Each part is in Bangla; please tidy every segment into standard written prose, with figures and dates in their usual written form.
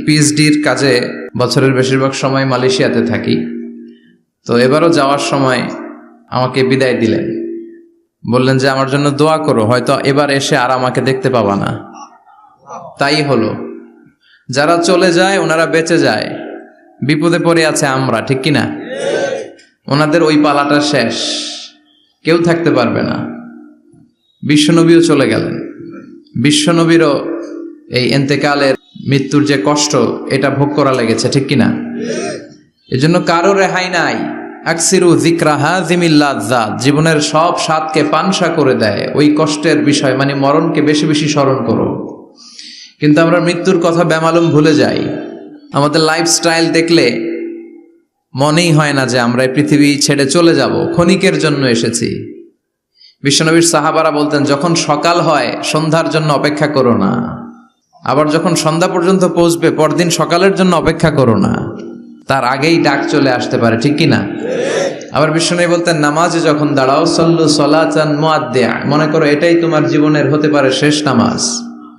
পিএইচডির কাজে বছরের বেশিরভাগ সময় মালয়েশিয়াতে থাকি। তো এবারও যাওয়ার সময় আমাকে বিদায় দিলেন, বললেন যে আমার জন্য দোয়া করো, হয়তো এবার এসে আর আমাকে দেখতে পাবা না। তাই হলো, যারা চলে যায় ওনারা বেঁচে যায়, বিপদে পড়ে আছে আমরা, ঠিক কিনা? ওনাদের ওই পালাটা শেষ, কেউ থাকতে পারবে না। বিশ্বনবীও চলে গেলেন, বিশ্বনবীরও এই এন্তেকালের মৃত্যুর যে কষ্ট এটা ভোগ করা লেগেছে, ঠিক কিনা? এজন্য কারো রেহাই নাই। আকসিরু যিকরা হাযিমিল লাযযাত, জীবনের সব স্বাদকে পানসা করে দেয় ওই কষ্টের বিষয়, মানে মরণকে বেশি বেশি স্মরণ করো। কিন্তু আমরা মৃত্যুর কথা বেমালুম ভুলে যাই। আমাদের লাইফস্টাইল দেখলে মনেই হয় না যে আমরা এই পৃথিবী ছেড়ে চলে যাব, ক্ষণিকের জন্য এসেছি। বিশ্বনবীর সাহাবারা বলতেন, যখন সকাল হয় সন্ধ্যার জন্য অপেক্ষা করো না, আবার যখন সন্ধ্যা পর্যন্ত পৌঁছবে পরদিন সকালের জন্য অপেক্ষা করো না, তার আগেই ডাক চলে আসতে পারে, ঠিক কিনা? আবার বিশ্বনবী বলতেন, নামাজে যখন দাঁড়াও সল্লু সলাতান মুআদ্দিয়া, মনে করো এটাই তোমার জীবনের হতে পারে শেষ নামাজ।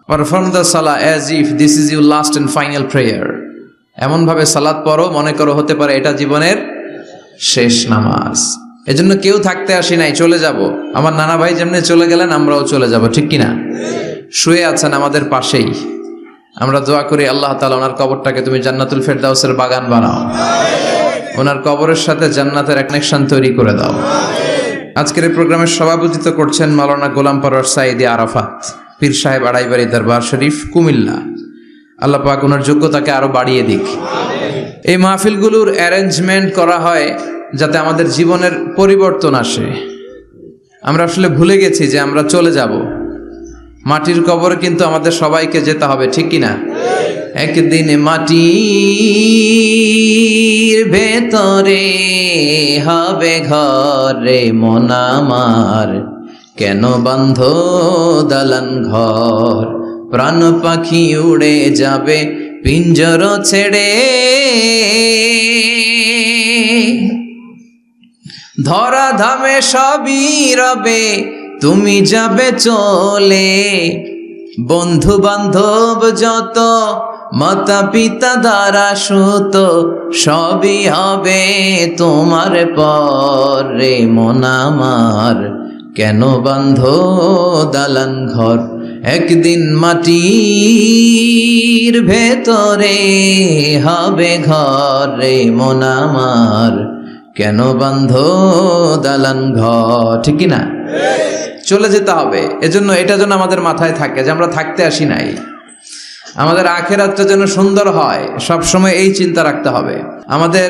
পারফর্ম দ্য সালাহ as if this is your last and final prayer, এমন ভাবে সালাত পড়ো মনে করো হতে পারে এটা জীবনের শেষ নামাজ। এজন্য কেউ থাকতে আসি নাই, চলে যাব। আমার নানা ভাই যেমনি চলে গেলেন আমরাও চলে যাব, ঠিক কিনা? শুয়ে আছেন আমাদের পাশেই, আমরা দোয়া করি আল্লাহ তাআলা ওনার কবরটাকে তুমি জান্নাতুল ফেরদাউসের বাগান বানাও, ওনার কবরের সাথে জান্নাতের কানেকশন তৈরি করে দাও। আজকের এই প্রোগ্রামের সভাপতিত্ব করছেন মাওলানা গোলাম পরওয়ার সাঈদী আরাফাত, পীর সাহেব আড়াইবাড়ি দরবার শরীফ, কুমিল্লা। আল্লাহ পাক ওনার যোগ্যতাকে আরো বাড়িয়ে দিক। এই মাহফিলগুলোর অ্যারেঞ্জমেন্ট করা হয় যাতে আমাদের জীবনের পরিবর্তন আসে। আমরা আসলে ভুলে গেছি যে আমরা চলে যাব, মাটির কবরে কিন্তু আমাদের সবাইকে যেতে হবে, ঠিক কিনা? একদিন মাটির ভেতরে হবে ঘরে মন আমার, কেন বন্ধ দালান ঘর, প্রাণ পাখি উড়ে যাবে পিঞ্জর ছেড়ে, ধরা ধামে সবই রবে তুমি যাবে চলে, বন্ধু বান্ধব যত মাতা পিতা দ্বারা সুত সবই হবে তোমার পরে মন আমার, কেন বন্ধ দালান ঘর, একদিন মাটির ভেতরে হবে ঘরে মন আমার, কেন বন্ধ দালান ঘর, ঠিক কিনা? চলে যেতে হবে। এজন্য এটা যেন আমাদের মাথায় থাকে যে আমরা থাকতে আসি নাই, আমাদের আখিরাতটা যেন সুন্দর হয়, সবসময় এই চিন্তা রাখতে হবে। আমাদের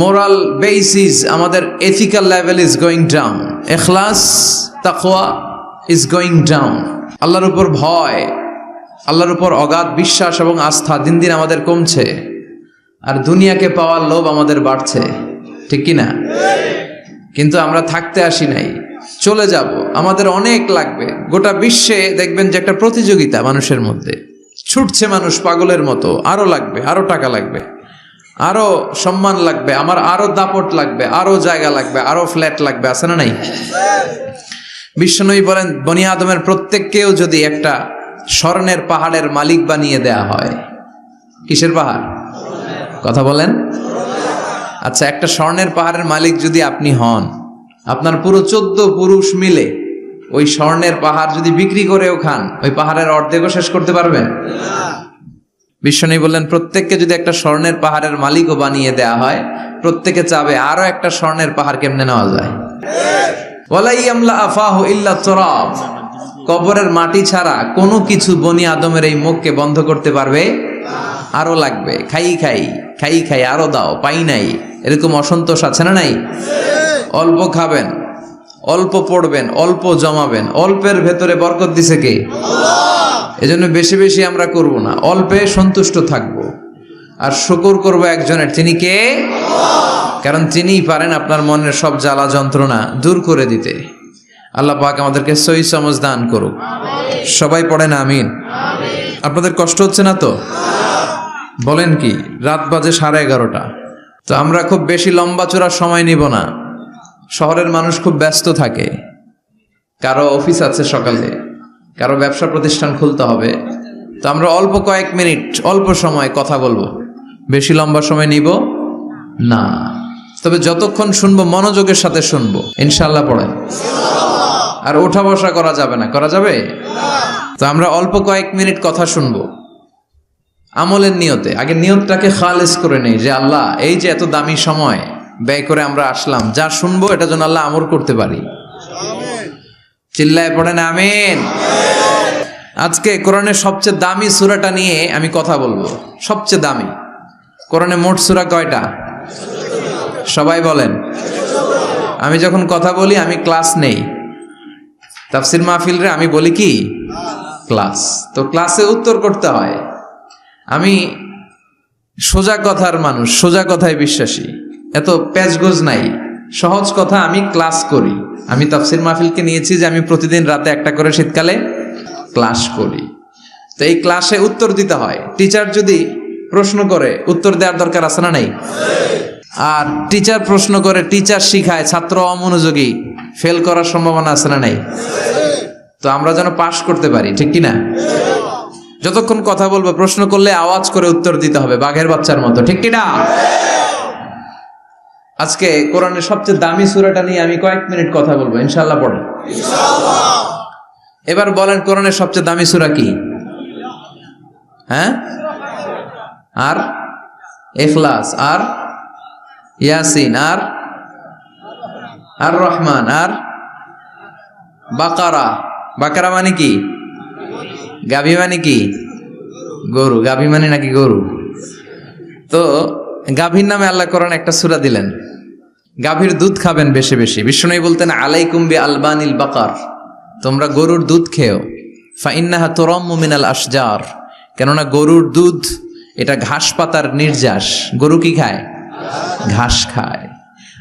মোরাল বেসিস, আমাদের ethical level is going down, ইখলাস তাকওয়া ইজ গোয়িং ডাউন। আল্লাহর উপর ভয়, আল্লাহর উপর অগাধ বিশ্বাস এবং আস্থা দিন দিন আমাদের কমছে, আর দুনিয়াকে পাওয়ার লোভ আমাদের বাড়ছে, ঠিক কিনা? কিন্তু আমরা থাকতে আসি নাই, চলে যাব। আমাদের অনেক লাগবে। গোটা বিশ্বে দেখবেন যে একটা প্রতিযোগিতা মানুষের মধ্যে, ছুটছে মানুষ পাগলের মতো, আরো লাগবে, আরো টাকা লাগবে, আরো সম্মান লাগবে, আমার আরো দাপট লাগবে, আরো জায়গা লাগবে, আরো ফ্ল্যাট লাগবে, আছে না নাই? বিশ্বনবী বলেন, বনি আদমের প্রত্যেককেও যদি একটা স্বর্ণের পাহাড়ের মালিক বানিয়ে দেয়া হয়। কিসের পাহাড়? কথা বলেন। আচ্ছা, একটা স্বর্ণের পাহাড়ের মালিক যদি আপনি হন, আপনার পুরো 14 পুরুষ মিলে ওই স্বর্ণের পাহাড় যদি বিক্রি করেও খান, ওই পাহাড়ের অর্ধেকও শেষ করতে পারবেন? বিশ্বনবী বললেন, প্রত্যেককে যদি একটা স্বর্ণের পাহাড়ের মালিকও বানিয়ে দেয়া হয়, প্রত্যেকে চাবে আরো একটা স্বর্ণের পাহাড় কেমনে নেওয়া যায়। ওয়ালা ইয়ামলা আফাহু ইল্লা তুরাব, কবরের মাটি ছাড়া কোনো কিছু বনি আদমের এই মুখকে বন্ধ করতে পারবে? আরো লাগবে, খাই খাই খাই খাই, আরো দাও, পাই নাই, এরকম অসন্তোষ আছে না নাই? অল্প খাবেন, অল্প পড়বেন, অল্প জমাবেন, অল্পের ভেতরে বরকত দিছে কে? আল্লাহ। এজন্য বেশি বেশি আমরা করব না, অল্পে সন্তুষ্ট থাকবো, আর শুকর করব একজনের, তিনি কে? আল্লাহ। কারণ তিনিই পারেন আপনার মনের সব জ্বালা যন্ত্রণা দূর করে দিতে। আল্লাহ পাক আমাদেরকে সহি সমঝ দান করুক। সবাই পড়েন আমিন। আপনাদের কষ্ট হচ্ছে না তো? বলেন কি, রাত বাজে 11:30। তো আমরা খুব বেশি লম্বা চড়ার সময় নিব না। শহরের মানুষ খুব ব্যস্ত থাকে, কারো অফিস আছে সকালে, কারো ব্যবসা প্রতিষ্ঠান খুলতে হবে, তো আমরা অল্প কয়েক মিনিট অল্প সময় কথা বলবো, বেশি লম্বা সময় নিব না। তবে যতক্ষণ শুনবো মনোযোগের সাথে শুনবো, ইনশাআল্লাহ পড়েন। আর ওঠা বসা করা যাবে না, করা যাবে? তো আমরা অল্প কয়েক মিনিট কথা শুনবো আমলের নিয়তে। আগে নিয়তটাকে খালেস করে নেই যে আল্লাহ এই যে এত দামি সময় ব্যয় করে আমরা আসলাম, যা শুনবো এটা যেন আল্লাহ আমল করতে পারি। চিল্লায় পড়েন আমিন। আজকে কোরআনের সবচেয়ে দামি সূরাটা নিয়ে আমি কথা বলবো। সবচেয়ে দামি কোরআনে মোট সূরা কয়টা? সবাই বলেন। আমি যখন কথা বলি আমি ক্লাস নেই, তাফসির মাহফিল রে আমি বলি কি ক্লাস। তো ক্লাসে উত্তর করতে হয়। আমি সোজা কথার মানুষ, সোজা কথায় বিশ্বাসী, এত প্যাচগোজ নাই, সহজ কথা আমি ক্লাস করি। আমি তাফসির মাহফিলকে নিয়েছি যে আমি প্রতিদিন রাতে একটা করে শীতকালে ক্লাস করি। তো এই ক্লাসে উত্তর দিতে হয়। টিচার যদি প্রশ্ন করে উত্তর দেওয়ার দরকার আছে না নাই? আর টিচার প্রশ্ন করে, টিচার শিখায়, ছাত্র অমনোযোগী, ফেল করার সম্ভাবনা আছে না নাই? তো আমরা যেন পাশ করতে পারি, ঠিক কিনা? যতক্ষণ কথা বলবো প্রশ্ন করলে আওয়াজ করে উত্তর দিতে হবে, বাঘের বাচ্চার মতো, ঠিক কিনা? আজকে কোরআনের সবচেয়ে দামি সূরাটা নিয়ে আমি কয়েক মিনিট কথা বলবো, ইনশাআল্লাহ পড়েন। এবার বলেন কোরআনের সবচেয়ে দামি সূরা কি? হ্যাঁ? আর ইখলাস, আর ইয়াসিন, আর আর রহমান, আর বাকারা। বাকারা মানে কি? গাভী মানে কি? গরু। গাভী মানে নাকি গরু? তো গাভীর নামে আল্লাহ কোরআন একটা সূরা দিলেন। গাভীর দুধ খাবেন বেশি বেশি। বিষ্ণু বলতেন আলাইকুম বি আলবানিল বাকার, তোমরা গরুর দুধ খেও। ফাইন্নাহা তুরাম্মু মিনাল আশজার, কেননা গরুর দুধ এটা ঘাস পাতার নির্যাস। গরু কি খায়? ঘাস খায়।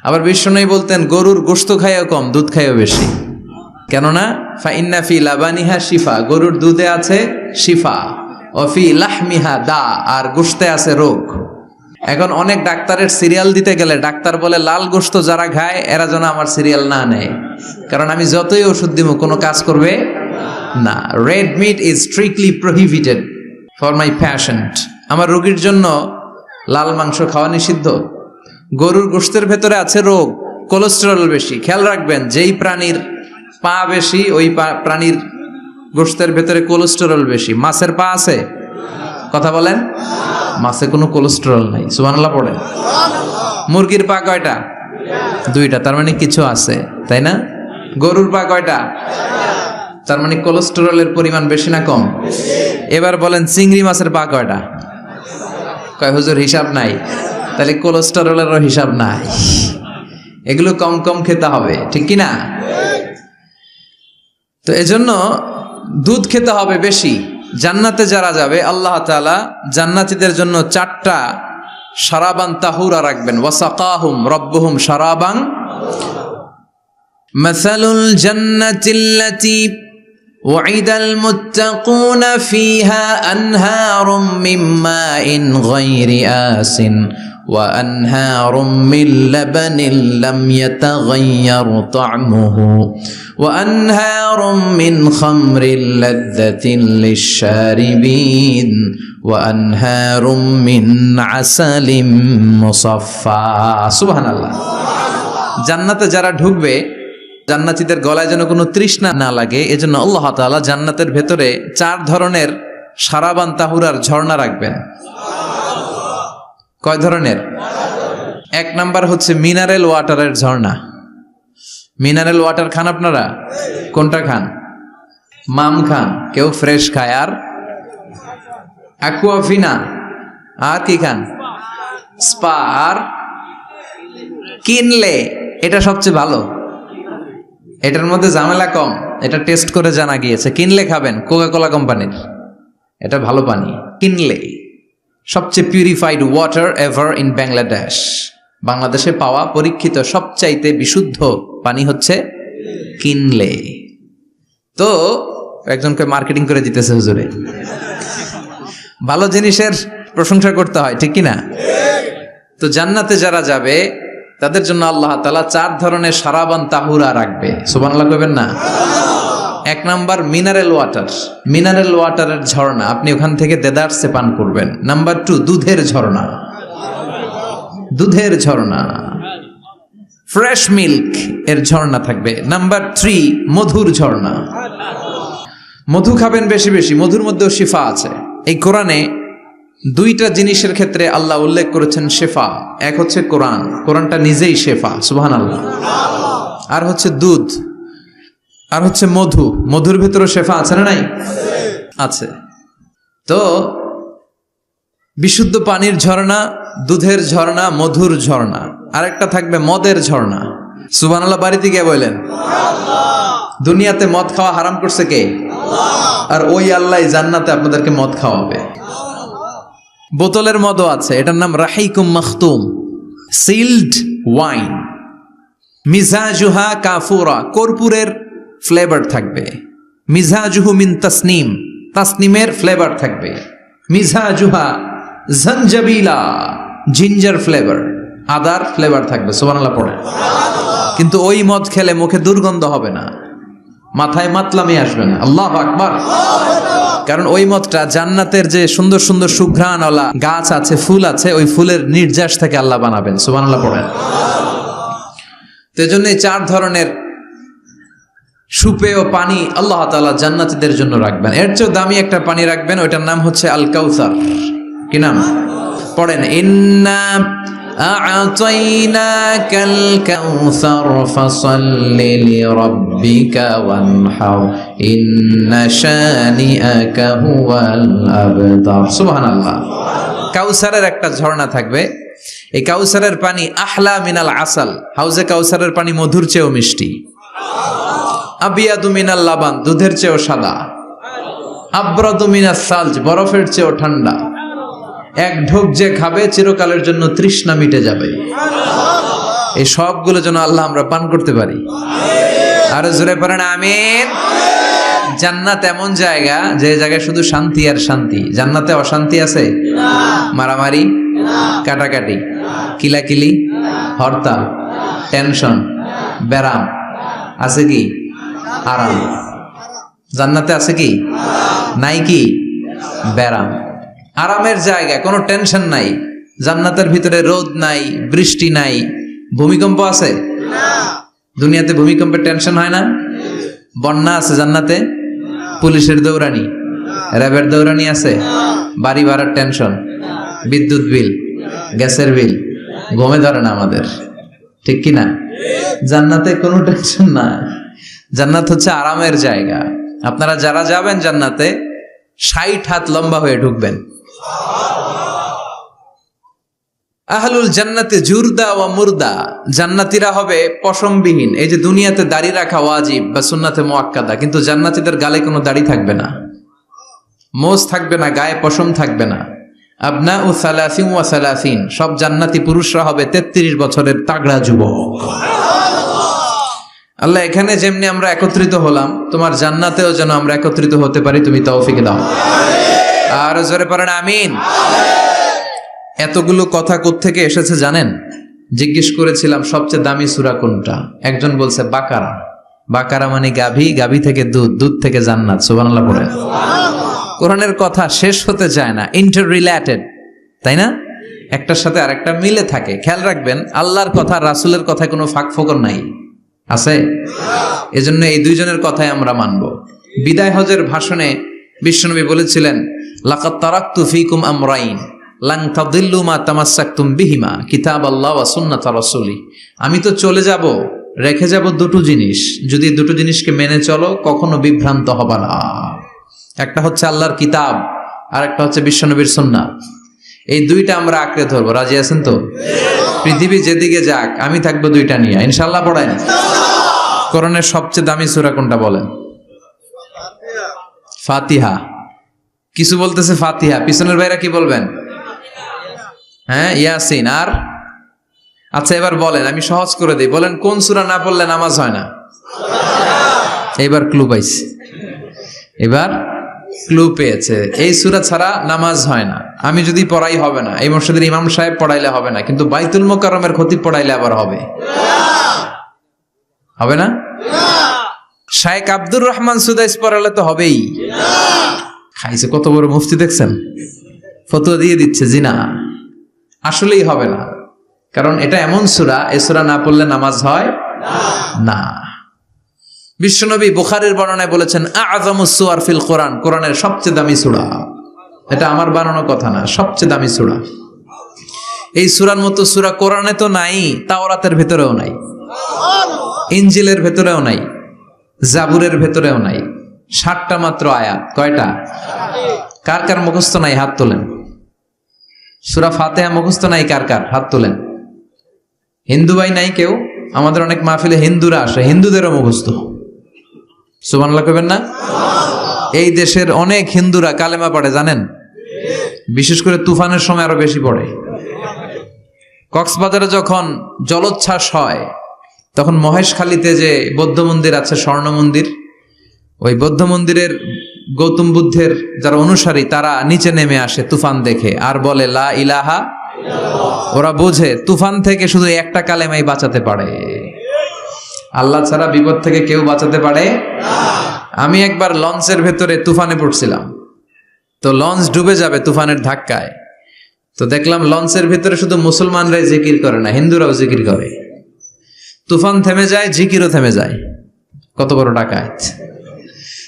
আবার বিষ্ণু বলতেন গরুর গোশত খায়ও কম, দুধ খায়ও বেশি, কেননা ফাইন্না ফি লাবানিহা শিফা, গরুর দুধে আছে শিফা, ও ফি লাহমিহা দা, আর গোশতে আছে রোগ। এখন অনেক ডাক্তারের সিরিয়াল দিতে গেলে ডাক্তার বলে লাল গোশত যারা খায় এরা যেন আমার সিরিয়াল না নেয়, কারণ আমি যতই ওষুধ দিব কোনো কাজ করবে না। Red meat is strictly prohibited for my patient. আমার রোগীর জন্য লাল মাংস খাওয়া নিষিদ্ধ। গরুর গোশতের ভেতরে আছে রোগ, কোলেস্টেরল বেশি। খেয়াল রাখবেন, যেই প্রাণীর পা বেশি ওই প্রাণীর গোশতের ভেতরে কোলেস্টেরল বেশি। মাছের পা আছে? কথা বলেন। মাছে কোনো কোলেস্টেরল নাই, সুবহানাল্লাহ পড়েন। মুরগির পা কয়টা? দুইটা, তার মানে কিছু আছে, তাই না? গরুর পা কয়টা? তার মানে কোলেস্টেরলের পরিমাণ বেশি না কম? এবার বলেন চিংড়ি মাছের পা কয়টা? কয় হুজুর হিসাব নাই। তাহলে কোলেস্টেরলেরও হিসাব নাই। এগুলো কম কম খেতে হবে, ঠিক কি না? তো এজন্য দুধ খেতে হবে বেশি। জান্নাতে যারা যাবে আল্লাহ তাআলা জান্নাতীদের জন্য 4টা শারাবান তাহুরা রাখবেন। ওয়াসাকাহুম রাব্বুহুম শারাবান মাসালুল জান্নাতিল্লাতী ওয়াইদাল মুত্তাকুনা ফিহা আনহারুম মিন মাইন গায়রি আসিন وأنهار من لبن لم يتغير طعمه وأنهار من خمر لذة للشاربين وأنهار من عسل مصفى سبحان الله। জান্নাতে যারা ঢুকবে জান্নাতীদের গলায় যেন কোনো তৃষ্ণা না লাগে, এজন্য আল্লাহ তাআলা জান্নাতের ভেতরে 4 ধরনের শারাবান তাহুরার ঝর্ণা রাখবেন। কয় ধরনের? 1 নাম্বার হচ্ছে মিনারেল ওয়াটারের ঝর্ণা। মিনারেল ওয়াটার খান আপনারা? কোনটা খান? মাম খান, কেউ ফ্রেশ খায়, আর অ্যাকুয়াফিনা, আর কি খান? স্পা, আর কিনলে। এটা সবচেয়ে ভালো, এটার মধ্যে ঝামেলা কম, এটা টেস্ট করে জানা গিয়েছে। কিনলে খাবেন, কোকা-কোলা কোম্পানির, এটা ভালো পানি। কিনলে সবচেয়ে purified water ever in Bangladesh. বাংলাদেশে পাওয়া পরীক্ষিত সবচাইতে বিশুদ্ধ পানি হচ্ছে কিনলে। তো একজনকে মার্কেটিং করে দিতেছে হুজুরে। ভালো জিনিসের প্রশংসা করতে হয়, ঠিক কি না? তো জান্নাতে যারা যাবে তাদের জন্য আল্লাহ তাআলা 4 ধরনের শারাবান তাহুরা রাখবে। সুবহানাল্লাহ কইবেন না? এক নাম্বার মিনারেল ওয়াটার, মিনারেল ওয়াটারের ঝর্ণা, আপনি ওখান থেকে দেদারসে পান করবেন। নাম্বার 2 দুধের ঝর্ণা, দুধের ঝর্ণা, ফ্রেশ মিল্ক এর ঝর্ণা থাকবে। নাম্বার 3 মধুর ঝর্ণা, মধু খাবেন বেশি বেশি, মধুর মধ্যেও শিফা আছে। এই কোরআনে দুইটা জিনিসের ক্ষেত্রে আল্লাহ উল্লেখ করেছেন শেফা। এক হচ্ছে কোরআন, কোরআনটা নিজেই শেফা, সুবহানাল্লাহ। আর হচ্ছে দুধ, আর হচ্ছে মধু, মধুর ভিতরে শেফা আছে না নাই? আছে। তো বিশুদ্ধ পানির ঝর্ণা, দুধের ঝর্ণা, মধুর ঝর্ণা, আরেকটা থাকবে মদের ঝর্ণা। সুবহানাল্লাহ বাড়িতে গিয়ে বলেন। দুনিয়াতে মদ খাওয়া হারাম করছে কে? আর ওই আল্লাহ জান্নাতে আপনাদেরকে মদ খাওয়াবে। বোতলের মদও আছে, এটার নাম রাহিকুম মাখতুম, সিল্ড ওয়াইন। মিজাজুহা কাফুরা, কর্পূরের ফ্লেভার থাকবে। মিজাজুহু মিন তাসনিম, তাসনিমের ফ্লেভার থাকবে। মিজাজুহা জঞ্জাবিলা, জিঞ্জার ফ্লেভার, আদার ফ্লেভার থাকবে। সুবহানাল্লাহ পড়ে। কিন্তু ওই মদ খেলে মুখে দুর্গন্ধ হবে না, মাথায় মাতলামি আসবে না। আল্লাহু আকবার। কারণ ওই মদটা জান্নাতের যে সুন্দর সুন্দর সুঘ্রাণওয়ালা গাছ আছে, ফুল আছে, ওই ফুলের নির্যাস থেকে আল্লাহ বানাবেন। সুবহানাল্লাহ পড়েন। তো এই জন্য 4 ধরনের সুপেয় পানি আল্লাহ তাআলা জান্নাতীদের জন্য রাখবেন। এর চেয়ে দামি একটা পানি রাখবেন, ওইটার নাম হচ্ছে আল কাউসার। কি নাম? পড়েন, ইন্না আ'তাইনাকাল কাউসার ফাসাল্লি লিরাব্বিকা ওয়ানহার ইন্না শানিআকা হুয়াল আবতার। সুবহানাল্লাহ। কাউসারের একটা ঝর্ণা থাকবে। এই কাউসারের পানি আহলা মিনাল আসাল, হাউজে কাউসারের পানি মধুর চেয়েও মিষ্টি। আবিয়াদু মিনাল লাবান, দুধের চেয়েও সাদা। আবরাদু মিনাস সালজ, বরফের চেয়েও ঠান্ডা। এক ঢোক যে খাবে চিরকালের জন্য তৃষ্ণা মিটে যাবে। এই সবগুলো যেন আল্লাহ আমরা পান করতে পারি। আরো জোরে পড়েন আমিন। জান্নাত এমন জায়গা, যে জায়গায় শুধু শান্তি আর শান্তি। জান্নাতে অশান্তি আছে? মারামারি, কাটাকাটি, কিলাকিলি, হরতাল, টেনশন, ব্যারাম আছে কি? আরাম। জান্নাতে আছে কি? নাই কি? ব্যারাম। আরামের জায়গা, কোনো টেনশন নাই। জান্নাতের ভিতরে রোদ নাই, বৃষ্টি নাই, ভূমিকম্প আছে? দুনিয়াতে ভূমিকম্পের টেনশন হয় না? বন্যা আছে জান্নাতে? পুলিশের দৌড়ানি, র্যাবের দৌড়ানি আছে? বাড়ি ভাড়ার টেনশন, বিদ্যুৎ বিল, গ্যাসের বিল, ঘুমে ধরে না আমাদের, ঠিক কি না? জান্নাতে কোনো টেনশন না। জান্নাত হচ্ছে আরামের জায়গা। আপনারা যারা যাবেন জান্নাতে 60 হাত লম্বা হয়ে ঢুকবেন। আহলুল জান্নাতে জুরদা ওয়া মুরদা, জান্নাতীরা হবে পশমবিহীন। এই যে দুনিয়াতে দাড়ি রাখা ওয়াজিব বা সুন্নাতে মুআক্কাদা, কিন্তু জান্নাতীদের গালে কোনো দাড়ি থাকবে না, মোজ থাকবে না, গায়ে পশম থাকবে না। আবনাউ সালাসিন ওয়া সালাসিন, সব জান্নাতি পুরুষরা হবে 33 বছরের তাগড়া যুবক। আল্লাহ, এখানে যেমনি আমরা একত্রিত হলাম, তোমার জান্নাতেও যেন আমরা একত্রিত হতে পারি, তুমি তৌফিক দাও। আর জোরে পড়েন আমিন। এতগুলো কথা কোত্থেকে এসেছে জানেন? জিজ্ঞেস করেছিলাম সবচেয়ে দামি সূরা কোনটা? একজন বলছে বাকারা। বাকারা মানে গাভী, গাভী থেকে দুধ, দুধ থেকে জান্নাত। সুবহানাল্লাহ পড়েন। কোরআনের কথা শেষ হতে চায় না, ইন্টার রিলেটেড, তাই না? একটার সাথে আরেকটা মিলে থাকে। খেয়াল রাখবেন, আল্লাহর কথা রাসূলের কথায় কোনো ফাঁক ফোকর নাই, আছে? এজন্য এই দুইজনের কথাই আমরা মানব। বিদায় হজের ভাষণে বিশ্বনবী বলেছিলেন, লাকাদ তারাকতু ফীকুম আমরাইন লান তাদিল্লু মা তামাসসাকতুম বিহিমা কিতাবাল্লাহ ওয়া সুন্নাতা রাসূলি। আমি তো চলে যাব, রেখে যাব দুটো জিনিস, যদি দুটো জিনিসকে মেনে চলো কখনো বিভ্রান্ত হবে না। একটা হচ্ছে আল্লাহর কিতাব, আর একটা হচ্ছে বিশ্বনবীর সুন্নাহ। এই দুইটা আমরা আঁকড়ে ধরবো। রাজি আছেন তো? পৃথিবী যেদিকে যাক, আমি থাকবো দুইটা নিয়ে, ইনশাআল্লাহ। পড়েন, কোরআনের সবচেয়ে দামি সূরা কোনটা বলেন? ফাতিহা। কিছু বলতেছে ফাতিহা, পিছনের ভাইরা কি বলবেন? হ্যাঁ, ইয়াসিন। আর আচ্ছা, এবার বলেন, আমি সহজ করে দিই, বলেন কোন সূরা না পড়লে নামাজ হয় না? এবার ক্লু পাইছে, এবার ক্লু পেয়েছে। এই সূরা ছাড়া নামাজ হয় না। আমি যদি পড়াই হবে না, এই মসজিদের ইমাম সাহেব পড়াইলে হবে না, কিন্তু বাইতুল মুকাররমের খতিব পড়াইলে আবার হবে। হবে না? শায়েখ আব্দুর রহমান সুদাইস পড়ালে তো হবেই। খাইছে কত বড় মুফতি দেখছেন, ফতোয়া দিয়ে দিচ্ছে জি না, আসলেই হবে না। কারণ এটা এমন সূরা, এই সূরা না পড়লে নামাজ হয় না। বিশ্বনবী বুখারীর বর্ণনায় বলেছেন আ'যামুস সুওয়ার ফিল কোরআন, কোরআনের সবচেয়ে দামি সূরা। এটা আমার বানানো কথা না, সবচেয়ে দামি সূরা। এই সূরার মতো সূরা কোরআনে তো নাই, তাওরাতের ভেতরেও নাই, ইনজিলের ভেতরেও নাই, জাবুরের ভেতরেও নাই। 60টা মাত্র আয়াত। কয়টা? কার কার মুখস্থ নাই হাত তোলেন। সূরা ফাতিহা মুখস্থ নাই কার কার হাত তোলেন। হিন্দু ভাই নাই কেউ? আমাদের অনেক মাহফিলে হিন্দুরা আসে, হিন্দুদেরও মুখস্থ। সুবহানাল্লাহ কইবেন না? এই দেশের অনেক হিন্দুরা কালেমা পড়ে জানেন, বিশেষ করে তুফানের সময় আরো বেশি পড়ে। কক্সবাজারে যখন জলোচ্ছ্বাস হয় তখন মহেশখালীতে যে বৌদ্ধ মন্দির আছে, স্বর্ণ মন্দির, ওই বৌদ্ধ মন্দিরের গৌতম বুদ্ধের যারা অনুসারী তারা নিচে নেমে আসে তুফান দেখে আর বলে লা ইলাহা। ওরা বোঝে তুফান থেকে শুধু একটা কালেমাই বাঁচাতে পারে, আল্লাহ ছাড়া বিপদ থেকে কেউ বাঁচাতে পারে না। আমি একবার লঞ্চের ভেতরে তুফানে পড়ছিলাম, তো লঞ্চ ডুবে যাবে তুফানের ধাক্কায়। তো দেখলাম লঞ্চের ভেতরে শুধু মুসলমানরাই জিকির করে না, হিন্দুরাও জিকির করে। তুফান থেমে যায়, জিকিরও থেমে যায়। কত বড় ডাকাত!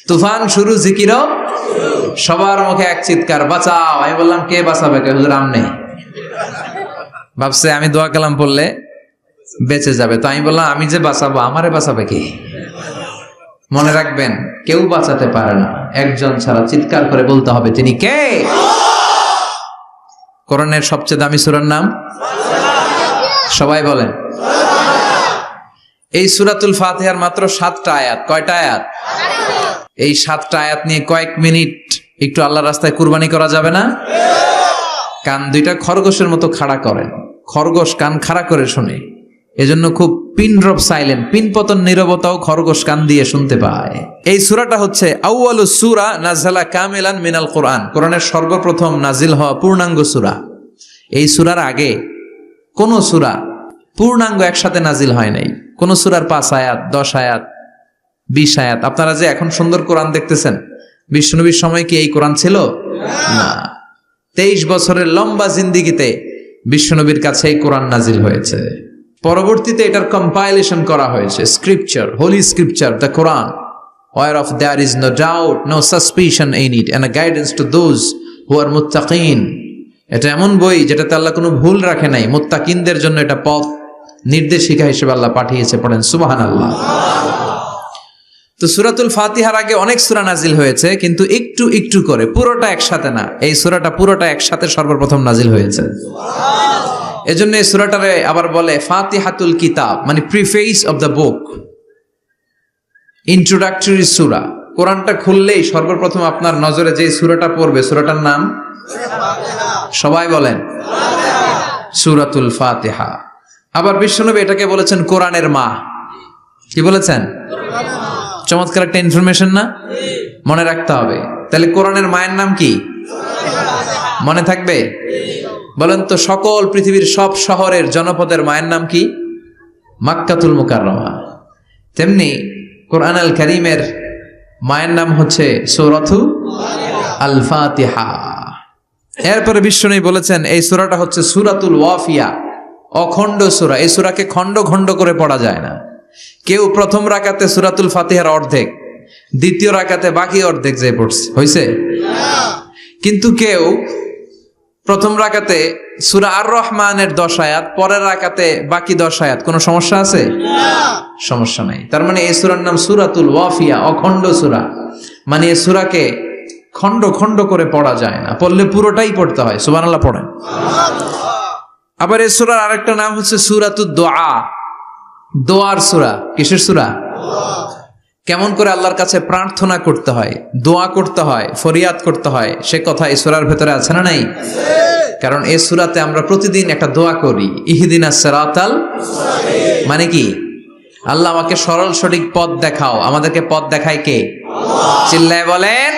তুফান শুরু, জিকিরও। সবার মুখে এক চিৎকার, বাঁচাও। আমি বললাম কে বাঁচাবে? কে? হুজুর আমনে। ভাবছে আমি দোয়া কালাম পড়লে বেঁচে যাবে, তো আমি বললাম আমি যে বাঁচাবো, আমারে বাঁচাবে কে? মনে রাখবেন কেউ বাঁচাতে পারে না, একজন ছাড়া। চিৎকার করে বলতে হবে তিনি কে। কোরআনের সবচেয়ে দামি সূরার নাম সবাই বলেন। এই সূরাতুল ফাতিহার মাত্র 7টা আয়াত। কয়টা আয়াত? এই 7টা আয়াত নিয়ে কয়েক মিনিট একটু আল্লাহর রাস্তায় কুরবানি করা যাবে না? কান দুইটা খরগোশের মতো খাড়া করেন, খরগোশ কান খাড়া করে শুনে, এজন্য খুব পিন ড্রপ সাইলেন্ট, পিন পতন নীরবতাও খরগোশ কান দিয়ে শুনতে পায়। এই সূরাটা হচ্ছে আউয়ালুস সূরা নাযালা কামিলান মিনাল কোরআন, কোরআনের সর্বপ্রথম নাজিল হওয়া পূর্ণাঙ্গ সূরা। এই সূরার আগে কোন সূরা পূর্ণাঙ্গ একসাথে নাজিল হয় নাই। কোন সূরার 5 আয়াত, 10 আয়াত, 20 আয়াত। আপনারা যে এখন সুন্দর কোরআন দেখতেছেন, বিশ্বনবীর সময় কি এই কোরআন ছিল? না। 23 বছরের লম্বা জিন্দেগিতে বিশ্বনবীর কাছে এই কোরআন নাজিল হয়েছে। পরবর্তীতে এটার কম্পাইলেশন করা হয়েছে, scripture, holy scripture, the Quran, whereof there is no doubt, no suspicion in it, and a guidance to those who are muttaqin. এটা এমন বই যেটাতে আল্লাহ কোনো ভুল রাখে নাই, মুত্তাকিনদের জন্য এটা পথ নির্দেশিকা হিসেবে আল্লাহ পাঠিয়েছে। পড়েন সুবহানাল্লাহ। তো সূরাতুল ফাতিহার আগে অনেক সূরা নাজিল হয়েছে, কিন্তু একটু একটু করে, পুরোটা একসাথে না। এই সূরাটা পুরোটা একসাথে সর্বপ্রথম নাজিল হয়েছে। এজন্য এই সূরাটারে আবার বলে ফাতিহাতুল কিতাব, মানে preface of the book, introductory সূরা। কোরআনটা খুললেই সর্বপ্রথম আপনার নজরে যে সূরাটা পড়বে, সূরাটার নাম সবাই বলেন সূরাতুল ফাতিহা। আবার বিশ্বনবী এটাকে বলেছেন কোরআনের মা। কি বলেছেন? চমৎকার একটা ইনফরমেশন না? মনে রাখতে হবে। তাহলে কোরআনের মায়ের নাম কি? মনে থাকবে? বলেন তো, সকল পৃথিবীর সব শহরের জনপদের মায়ের নাম কি? মাক্কাতুল মুকাররমা। তেমনি কোরআন আল কারীমের মায়ের নাম হচ্ছে সূরাতু আল ফাতিহা। এরপরে বিশ্বনবী বলেছেন এই সূরাটা হচ্ছে সূরাতুল ওয়াফিয়া, অখণ্ড সূরা। এই সূরাকে খণ্ড খণ্ড করে পড়া যায় না। কেউ প্রথম রাকাতে সূরাতুল ফাতিহার অর্ধেক, দ্বিতীয় রাকাতে বাকি অর্ধেক যে পড়ছে, হইছে? কিন্তু কেউ প্রথম রাকাতে সূরা আর রহমানের 10 আয়াত, পরের রাকাতে বাকি 10 আয়াত। কোনো সমস্যা আছে? সমস্যা নাই। তার মানে এই সূরার নাম সূরাতুল ওয়াফিয়া, অখণ্ড সূরা। মানে এই সূরাকে খণ্ড খণ্ড করে পড়া যায় না, পড়লে পুরোটাই পড়তে হয়। সুবহানাল্লাহ পড়েন। আবার এই সূরার আরেকটা নাম হচ্ছে সূরাতুদ দুআ, দোয়ার সূরা। কিসের সূরা? কেমন করে আল্লাহর কাছে প্রার্থনা করতে হয়, দোয়া করতে হয়, ফরিয়াদ করতে হয়, সে কথা এই সূরার ভেতরে আছে না নাই? কারণ এই সূরাতে আমরা প্রতিদিন একটা দোয়া করি, ইহদিনাস সিরাতাল মুস্তাকিম। মানে কি? আল্লাহ আমাকে সরল সঠিক পথ দেখাও। আমাদেরকে পথ দেখায় কে? চিল্লায় বলেন।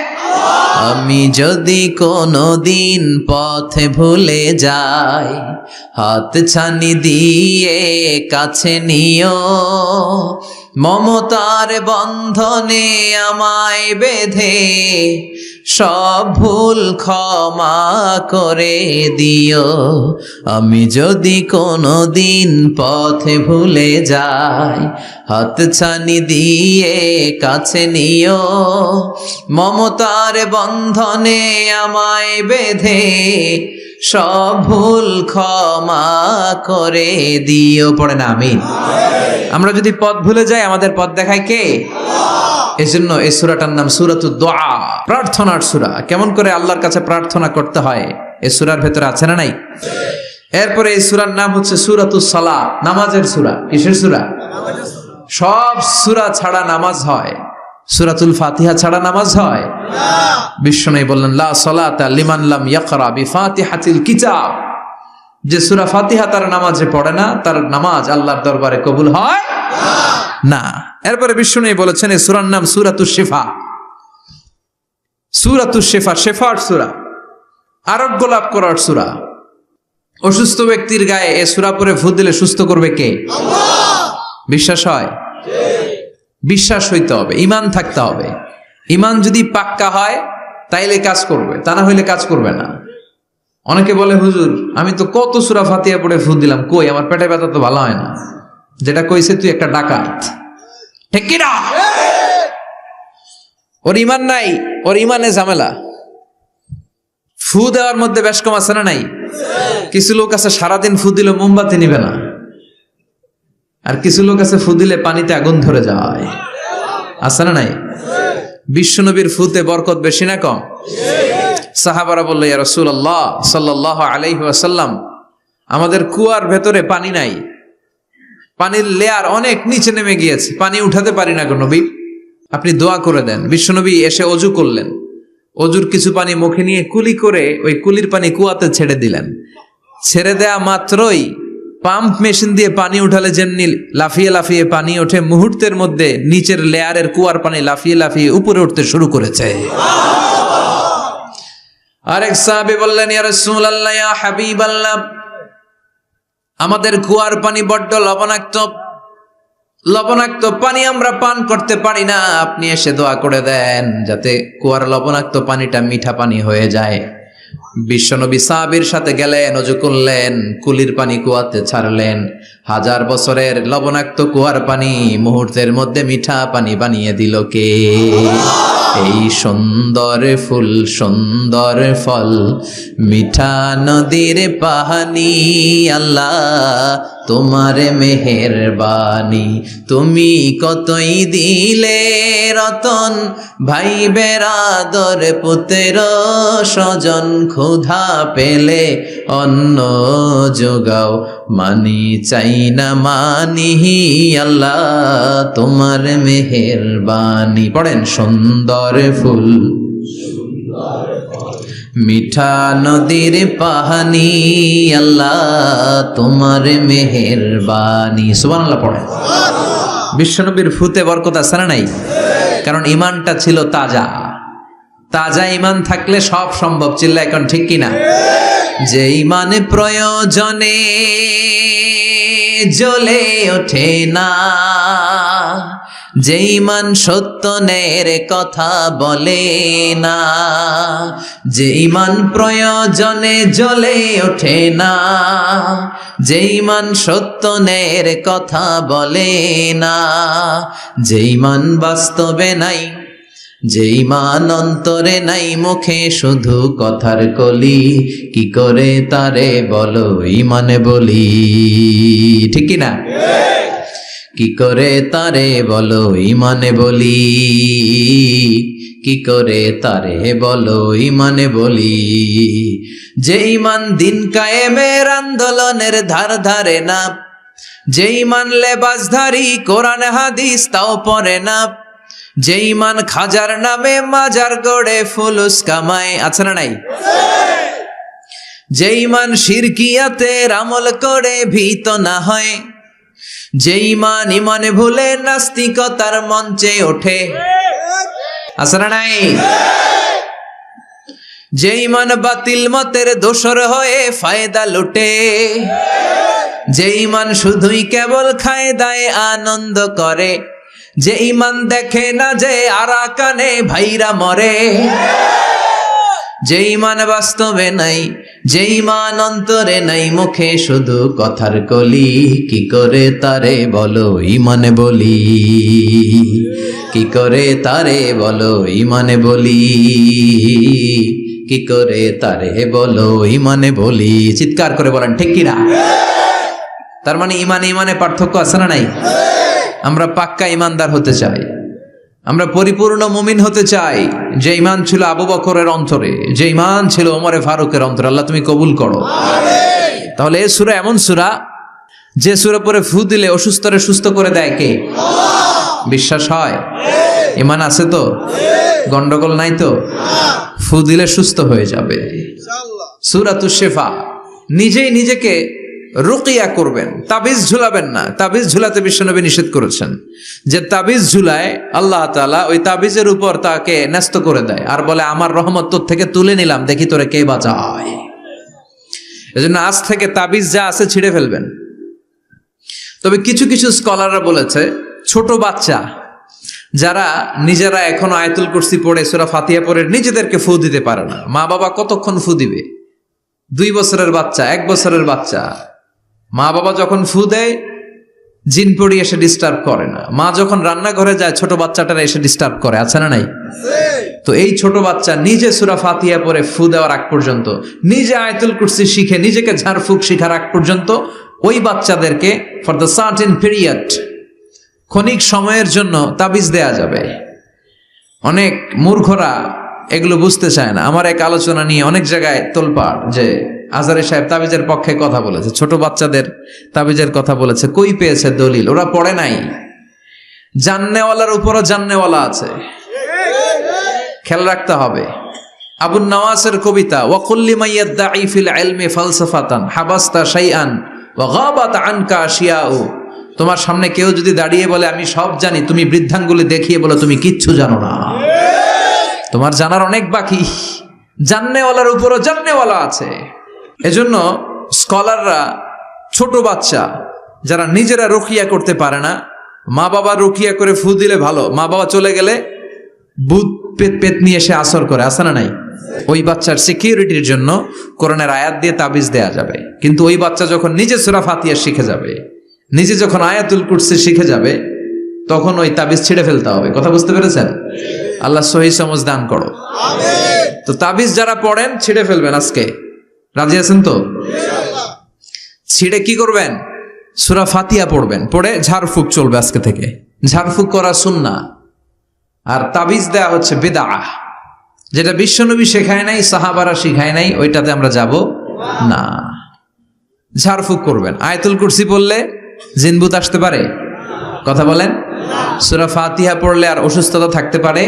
আমি যদি কোনদিন পথে ভুলে যাই, হাত ছানি দিয়ে কাছে নিও, মমতার বন্ধনে আমায় বেঁধে সব ভুল ক্ষমা করে দিও। আমি যদি কোনো দিন পথে ভুলে যাই, হাতছানি দিয়ে কাছে নিও। মমতার বন্ধনে আমায় বেঁধে সব ভুল ক্ষমা করে দিও। পড়ে না আমিন। আমরা যদি পথ ভুলে যাই, আমাদের পথ দেখায় কে? এজন্য এই সূরাটার নাম সূরাতুদ দুআ, প্রার্থনার সূরা। কেমন করে আল্লাহর কাছে প্রার্থনা করতে হয় এই সূরার ভেতরে আছে না নাই? এরপরে এই সূরার নাম হচ্ছে সূরাতুস সালাহ, নামাজের সূরা। কিসের সূরা? সব সূরা ছাড়া নামাজ হয়, সূরাতুল ফাতিহা ছাড়া নামাজ হয় না। বিশ্বনবী বললেন, লা সালাতা লিমান লাম ইয়াকরা বিফাতিহাতিল কিতাব। যে সূরা ফাতিহা তার নামাজে পড়ে না, তার নামাজ আল্লাহর দরবারে কবুল হয় না। এরপরে বিশ্বনবী বলেছেন এই সূরার নাম সূরাতুশ শিফা। সূরাতুশ শিফা, শিফার সূরা, আরোগ্য লাভ করার সূরা। অসুস্থ ব্যক্তির গায়ে এই সূরা পড়ে ফু দিলে সুস্থ করবে কে? আল্লাহ। বিশ্বাস হয়? বিশ্বাস হইতে হবে, ঈমান থাকতে হবে। ঈমান যদি পাক্কা হয় তাইলে কাজ করবে, তা না হইলে কাজ করবে না। অনেকে বলে, হুজুর আমি তো কত সূরা ফাতিহা পড়ে ফু দিলাম, কই আমার পেটে ব্যথা তো ভালো হয় না। যেটা কইছে তুই একটা ডাকাত, ঠিক কি না? ওর ঈমান নাই, ওর ঈমানে ঝামেলা। ফু দেওয়ার মধ্যে বেশ কম আছে না নাই? কিছু লোক আছে সারাদিন ফু দিলে মোমবাতি নিবে না, আর কিছু লোক আছে ফু দিলে পানিতে আগুন ধরে যায়, আছে না নাই? বিশ্বনবীর ফুতে বরকত বেশি না কম? সাহাবারা বলল, ইয়া রাসূলুল্লাহ সাল্লাল্লাহু আলাইহি ওয়াসাল্লাম, আমাদের কুয়ার ভেতরে পানি নাই, পানির লেয়ার অনেক নিচে নেমে গিয়েছে, পানি উঠাতে পারি না গো নবী, আপনি দোয়া করে দেন। বিশ্বনবী এসে অজু করলেন, অজুর কিছু পানি মুখে নিয়ে কুলি করে ওই কুলির পানি কুয়াতে ছেড়ে দিলেন। ছেড়ে দেয়া মাত্রই পাম্প মেশিন দিয়ে পানি উঠালে যেমনি লাফিয়ে লাফিয়ে পানি ওঠে, মুহূর্তের মধ্যে নিচের লেয়ারের কুয়ার পানি লাফিয়ে লাফিয়ে উপরে উঠতে শুরু করেছে। আরেক সাহাবী বললেন, ইয়া রাসূলুল্লাহ, ইয়া হাবিবাল্লাহ, আমাদের কুয়ার পানি বড্ড লবণাক্ত, লবণাক্ত পানি আমরা পান করতে পারি না, আপনি এসে দোয়া করে দেন যাতে কুয়ার লবণাক্ত পানিটা মিঠা পানি হয়ে যায়। বিশ্বনবী সাহাবীর সাথে গেলেন, ওযু করলেন, কুলির পানি কুয়াতে ছাড়লেন। 1000 বছরের লবণাক্ত কুয়ার পানি মুহূর্তের মধ্যে মিঠা পানি বানিয়ে দিল কে? এই সুন্দর ফুল, সুন্দর ফল, মিঠা নদীর পানি, আল্লাহ তোমার মেহেরবানি। তুমি কতই দিলে রতন, ভাই বেরাদর পুত্র স্বজন, ক্ষুধা পেলে অন্ন যোগাও, মানি চাই না মানি, আল্লাহ তোমার মেহেরবানি। পড়েন, সুন্দর ফুল, মিঠা নদীর পানি, আল্লাহ তোমার মেহেরবানি। সুবহানাল্লাহ পড়েন। বিশ্বনবীর ফুতে বরকত আছে না নাই? কারণ ঈমানটা ছিল তাজা। তাজা ঈমান থাকলে সব সম্ভব। চিল্লা এখন ঠিক কিনা? যে ঈমান প্রয়োজনে জ্বলে ওঠে না, যে ঈমান সত্য ন্যায়ের কথা বলে না, যে ঈমান প্রয়োজনে জ্বলে ওঠে না, যে ঈমান সত্য ন্যায়ের কথা বলে না, যে ঈমান বাস্তবে নাই, যে ঈমান অন্তরে নাই, মুখে শুধু কথার কলি, কি করে তারে বলো ঈমানে বলি, ঠিক কি না? কি করে তারে বলো ঈমানে বলি, কি করে তারে বলো ঈমানে বলি। যে ঈমান দিন কায়েমের আন্দোলনের ধার ধারে না, যে ঈমান লেবাসধারী কোরআন হাদিস তাও পড়ে না, যে ঈমান খাজার নামে মাজার গড়ে ফুলুস কামায়, আছে না নাই? যে ঈমান শিরকিয়াতের আমল করে ভীত না হয়, যে ঈমান ঈমানে ভুলে নাস্তিকতার মঞ্চে ওঠে, আছে না নাই? যে ঈমান বাতিল মতের দোসর হয়ে ফায়দা লুটে, যে ঈমান শুধুই কেবল খায় দায় আনন্দ করে, যে ইমান দেখে না যে আরাকানে ভাইরা মরে, যে ইমান বাস্তবে নাই, যে ইমান অন্তরে নাই, মুখে শুধু কথার কলি, কি করে তারে বলো ইমানে বলি, কি করে তারে বলো ইমানে বলি, কি করে তারে বলো ইমানে বলি। চিৎকার করে বলেন ঠিক কিনা? তার মানে ইমানে ইমানে পার্থক্য আছে না নাই? আমরা পাক্কা ইমানদার হতে চাই, আমরা পরিপূর্ণ মুমিন হতে চাই। যে ইমান ছিল আবু বকরের অন্তরে, যে ইমান ছিল ওমরে ফারুকের অন্তরে, আল্লাহ তুমি কবুল করো। তাহলে এই সূরা এমন সূরা যে সূরা পরে ফু দিলে অসুস্থরে সুস্থ করে দেয় কে? বিশ্বাস হয়? ইমান আছে তো? গন্ডগোল নাই তো? ফু দিলে সুস্থ হয়ে যাবে। সূরাতুশ শিফা। নিজেই নিজেকে রুকিয়া করবেন, তাবিজ ঝুলাবেন না। তাবিজ ঝুলাতে বিশ্বনবী নিষেধ করেছেন। যে তাবিজ ঝুলায় আল্লাহ তাআলা ওই তাবিজের উপর তাকে ন্যস্ত করে দেয় আর বলে আমার রহমত তোর থেকে তুলে নিলাম, দেখি তোরে কে বাঁচায়। এজন্য আজ থেকে তাবিজ যা আছে ছিঁড়ে ফেলবেন। তবে কিছু কিছু স্কলাররা বলেছে ছোট বাচ্চা যারা নিজেরা এখনো আয়াতুল কুরসি পড়ে সূরা ফাতিহা পড়ে নিজেদেরকে ফু দিতে পারে না, মা বাবা কতক্ষণ ফু দিবে? 2 বছরের বাচ্চা, 1 বছরের বাচ্চা, মা বাবা যখন ফু দেয় জিন পড়ি এসে ডিস্টার্ব করে না। মা যখন রান্নাঘরে যায় ছোট বাচ্চাটারা এসে ডিস্টার্ব করে, আছে না নাই? তো এই ছোট বাচ্চা নিজে সূরা ফাতিহা পড়ে ফু দেওয়ার আগ পর্যন্ত, নিজে আয়াতুল কুরসি শিখে নিজেকে ঝাড়ফুঁক শিখার আগ পর্যন্ত ওই বাচ্চাদেরকে ফর দ্য সার্টেন পিরিয়ড, ক্ষণিক সময়ের জন্য তাবিজ দেয়া যাবে। অনেক মূর্খরা এগুলো বুঝতে চায় না। আমার এক আলোচনা নিয়ে অনেক জায়গায় তোলপাড় যে আজহারী সাহেব তাবিজের পক্ষে কথা বলেছে, ছোট বাচ্চাদের তাবিজের কথা বলেছে। কই পেয়েছে দলিল? ওরা পড়ে নাই। জান্নেওয়ালার উপরও জান্নেওয়ালা আছে, খেয়াল রাখতে হবে। আবুন নওয়াসের কবিতা ওয়াকুল্লি মাইয়াদ্দাঈ ফিল ইলমি ফালসাফাতান হাবাস্তা শাইআন ওয়া গাবাত আনকা আশিয়াউ। তোমার সামনে কেউ যদি দাঁড়িয়ে বলে আমি সব জানি, তুমি বৃদ্ধাঙ্গুলি দেখিয়ে বলো তুমি কিচ্ছু জানো না, তোমার জানার অনেক বাকি। জান্নেওয়ালার উপরও জান্নেওয়ালা আছে। এজন্য স্কলাররা ছোট বাচ্চা যারা নিজেরা রুকিয়া করতে পারে না, মা বাবা রুকিয়া করে ফু দিলে ভালো, মা বাবা চলে গেলে ভূত পেত নিয়ে এসে আসর করে, আছে না নাই? ওই বাচ্চার সিকিউরিটির জন্য কোরআনের আয়াত দিয়ে তাবিজ দেয়া যাবে। কিন্তু ওই বাচ্চা যখন নিজে সূরা ফাতিহা শিখে যাবে, নিজে যখন আয়াতুল কুরসি শিখে যাবে, তখন ওই তাবিজ ছিঁড়ে ফেলতে হবে। কথা বুঝতে পেরেছেন? আল্লাহ সহি সমঝ দান করো। তো তাবিজ যারা পড়েন ছিঁড়ে ফেলবেন আজকে, রাজি আছেন তো? ছিঁড়ে কি করবেন? সূরা ফাতিহা পড়বেন, পড়ে ঝাড়ফুঁক চলবে আজকে থেকে। ঝাড়ফুঁক করা সুন্নাহ। আর তাবিজ দেয়া হচ্ছে বিদআহ, যেটা বিশ্বনবী শেখায় নাই, সাহাবারা শিখায় নাই, ওইটাতে আমরা যাব না। ঝাড়ফুঁক করবেন। আয়াতুল কুরসি পড়লে জিনভূত আসতে পারে? কথা বলেন। সূরা ফাতিহা পড়লে আর অসুস্থতা থাকতে পারে?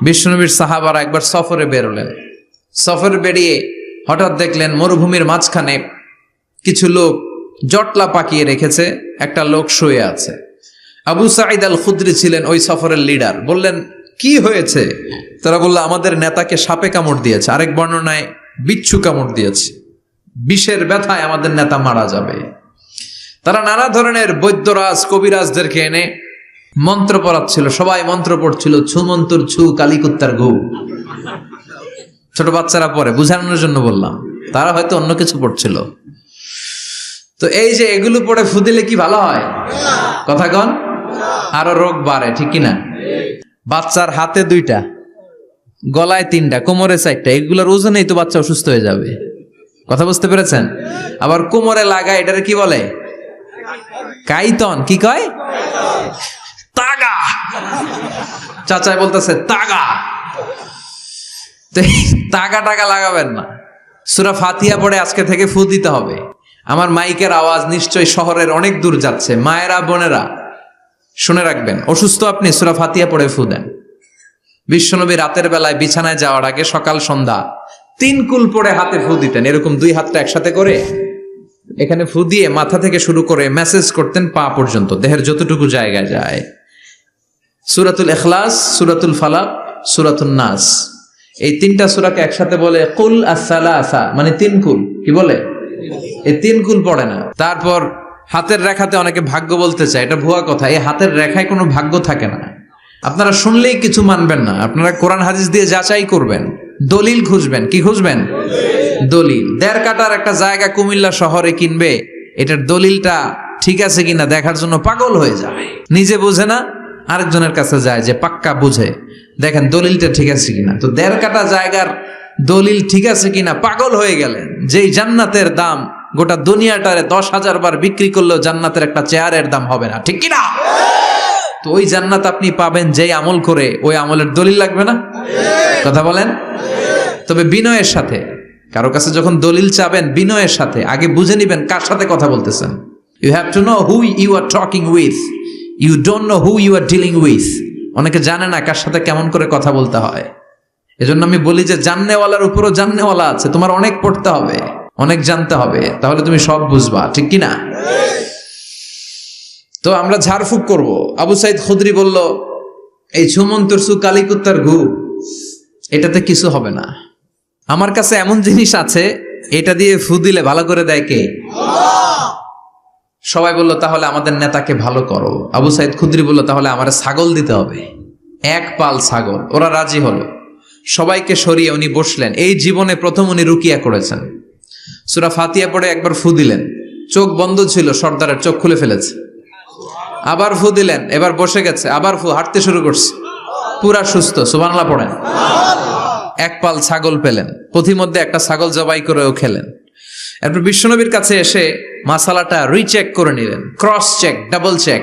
বিশ্বনবীর সাহাবারা একবার সফরে বেরোলেন। সফরে বেরিয়ে হঠাৎ দেখলেন মরুভূমির মাঝখানে কিছু লোক জটলা পাকিয়ে রেখেছে, একটা লোক শুয়ে আছে। আবু সাঈদ আল খুদরি ছিলেন ওই সফরের লিডার। বললেন কি হয়েছে? তারা বলল আমাদের নেতাকে সাপে কামড় দিয়েছে, আরেক বর্ণনায় বিচ্ছু কামড় দিয়েছে, বিষের ব্যথায় আমাদের নেতা মারা যাবে। তারা নানা ধরনের বৈদ্যরাজ কবিরাজদেরকে এনে মন্ত্র পড়াচ্ছিল, সবাই মন্ত্র পড়ছিল, ছু মন্তর ছু কালিকুত্তার গু। ছোট বাচ্চারা পড়ে, বুঝানোর জন্য বললাম, তারা হয়তো অন্য কিছু পড়ছিল। তো এই যে এগুলো পড়ে ফু দিলে কি ভালো হয়? কথা কন, আরো রোগ বাড়ে, ঠিক কিনা? বাচ্চার হাতে 2টা, গলায় 3টা, কোমরে 4টা, এগুলোর ওজনেই তো বাচ্চা অসুস্থ হয়ে যাবে। কথা বুঝতে পেরেছেন? আবার কোমরে লাগায়, এটারে কি বলে? কাইতন। কি কয়? তাগা। চাচাই বলতেছে তাগা। তাগা টাগা লাগাবেন না। সূরা ফাতিহা পড়ে আজকে থেকে ফু দিতে হবে। আমার মাইকের আওয়াজ নিশ্চয়ই শহরের অনেক দূর যাচ্ছে। মায়েরা বোনেরা শুনে রাখবেন, অসুস্থ আপনি সূরা ফাতিহা পড়ে ফু দেন। বিশ্বনবী রাতের বেলায় বিছানায় যাওয়ার আগে সকাল সন্ধ্যা 3 কুল পড়ে হাতে ফু দিতেন। এরকম 2 হাতটা একসাথে করে এখানে ফু দিয়ে মাথা থেকে শুরু করে মেসেজ করতেন পা পর্যন্ত, দেহের যতটুকু জায়গায় যায়। সূরাতুল ইখলাস, সূরাতুল ফালাক, সূরাতুন নাস, এই 3টা সূরাকে একসাথে বলে কুল আস-সালাসা, মানে 3 কুল। কি বলে? এই 3 কুল পড়ে না। তারপর হাতের রেখাতে অনেকে ভাগ্য বলতে চায়, এটা ভুয়া কথা। এই হাতের রেখায় কোনো ভাগ্য থাকে না। আপনারা শুনলেই কিছু মানবেন না, আপনারা কোরআন হাদিস দিয়ে যাচাই করবেন, দলিল খুঁজবেন। কি খুঁজবেন? দলিল। 1.5 কাঠার একটা জায়গা কুমিল্লা শহরে কিনবে, এটার দলিলটা ঠিক আছে কিনা দেখার জন্য পাগল হয়ে যায়। নিজে বুঝে না, আরেকজনের কাছে যায় যে পাক্কা বুঝে, দেখেন দলিলটা ঠিক আছে কিনা। তো 1.5 কাঠা জায়গার দলিল ঠিক আছে কিনা পাগল হয়ে গেলেন। যেই জান্নাতের দাম গোটা দুনিয়াটারে 10,000 বার বিক্রি করলেও জান্নাতের একটা চেয়ারের দাম হবে না, ঠিক কিনা? তো ওই জান্নাত আপনি পাবেন যেই আমল করে, ওই আমলের দলিল লাগবে না? কথা বলেন। তবে বিনয়ের সাথে, কারো কাছে যখন দলিল চাবেন বিনয়ের সাথে আগে বুঝে নিবেন কার সাথে কথা বলতেছেন। You have to know who you are talking with, you don't know who you are dealing with. অনেকে জানে না কার সাথে কেমন করে কথা বলতে হয়। এজন্য আমি বলি যে জাননেওয়ালার উপরও জাননেওয়ালা আছে। তোমার অনেক পড়তে হবে, অনেক জানতে হবে, তাহলে তুমি সব বুঝবা, ঠিক কিনা? তো আমরা ঝাড়ফুঁক করব। আবু সাইদ খুদরি বলল, এই ঝুমন্তর সু কালিকুত্তার ঘু, এটাতে কিছু হবে না। আমার কাছে এমন জিনিস আছে, এটা দিয়ে ফু দিলে ভালো করে দেয় কে? সবাই বলল তাহলে আমাদের নেতাকে ভালো করো। আবু সাইদ খুদরি বলল তাহলে আমার ছাগল দিতে হবে, 1 পাল ছাগল। ওরা রাজি হলো, সবাইকে সরিয়ে উনি বসলেন। এই জীবনে প্রথম উনি রুকিয়া করেছেন। সূরা ফাতিহা পড়ে একবার ফু দিলেন, চোখ বন্ধ ছিল, সর্দারের চোখ খুলে ফেলেছে। আবার ফু দিলেন, এবার বসে গেছে, আবার ফু, হাঁটতে শুরু করছে, পুরা সুস্থ। সুবহানাল্লাহ পড়েন। 1 পাল ছাগল পেলেন, পথিমধ্যে একটা ছাগল জবাই করেও খেলেন। এরপর বিশ্বনবীর কাছে এসে মাসালাটা রিচেক করে নিলেন, ক্রস চেক, ডাবল চেক।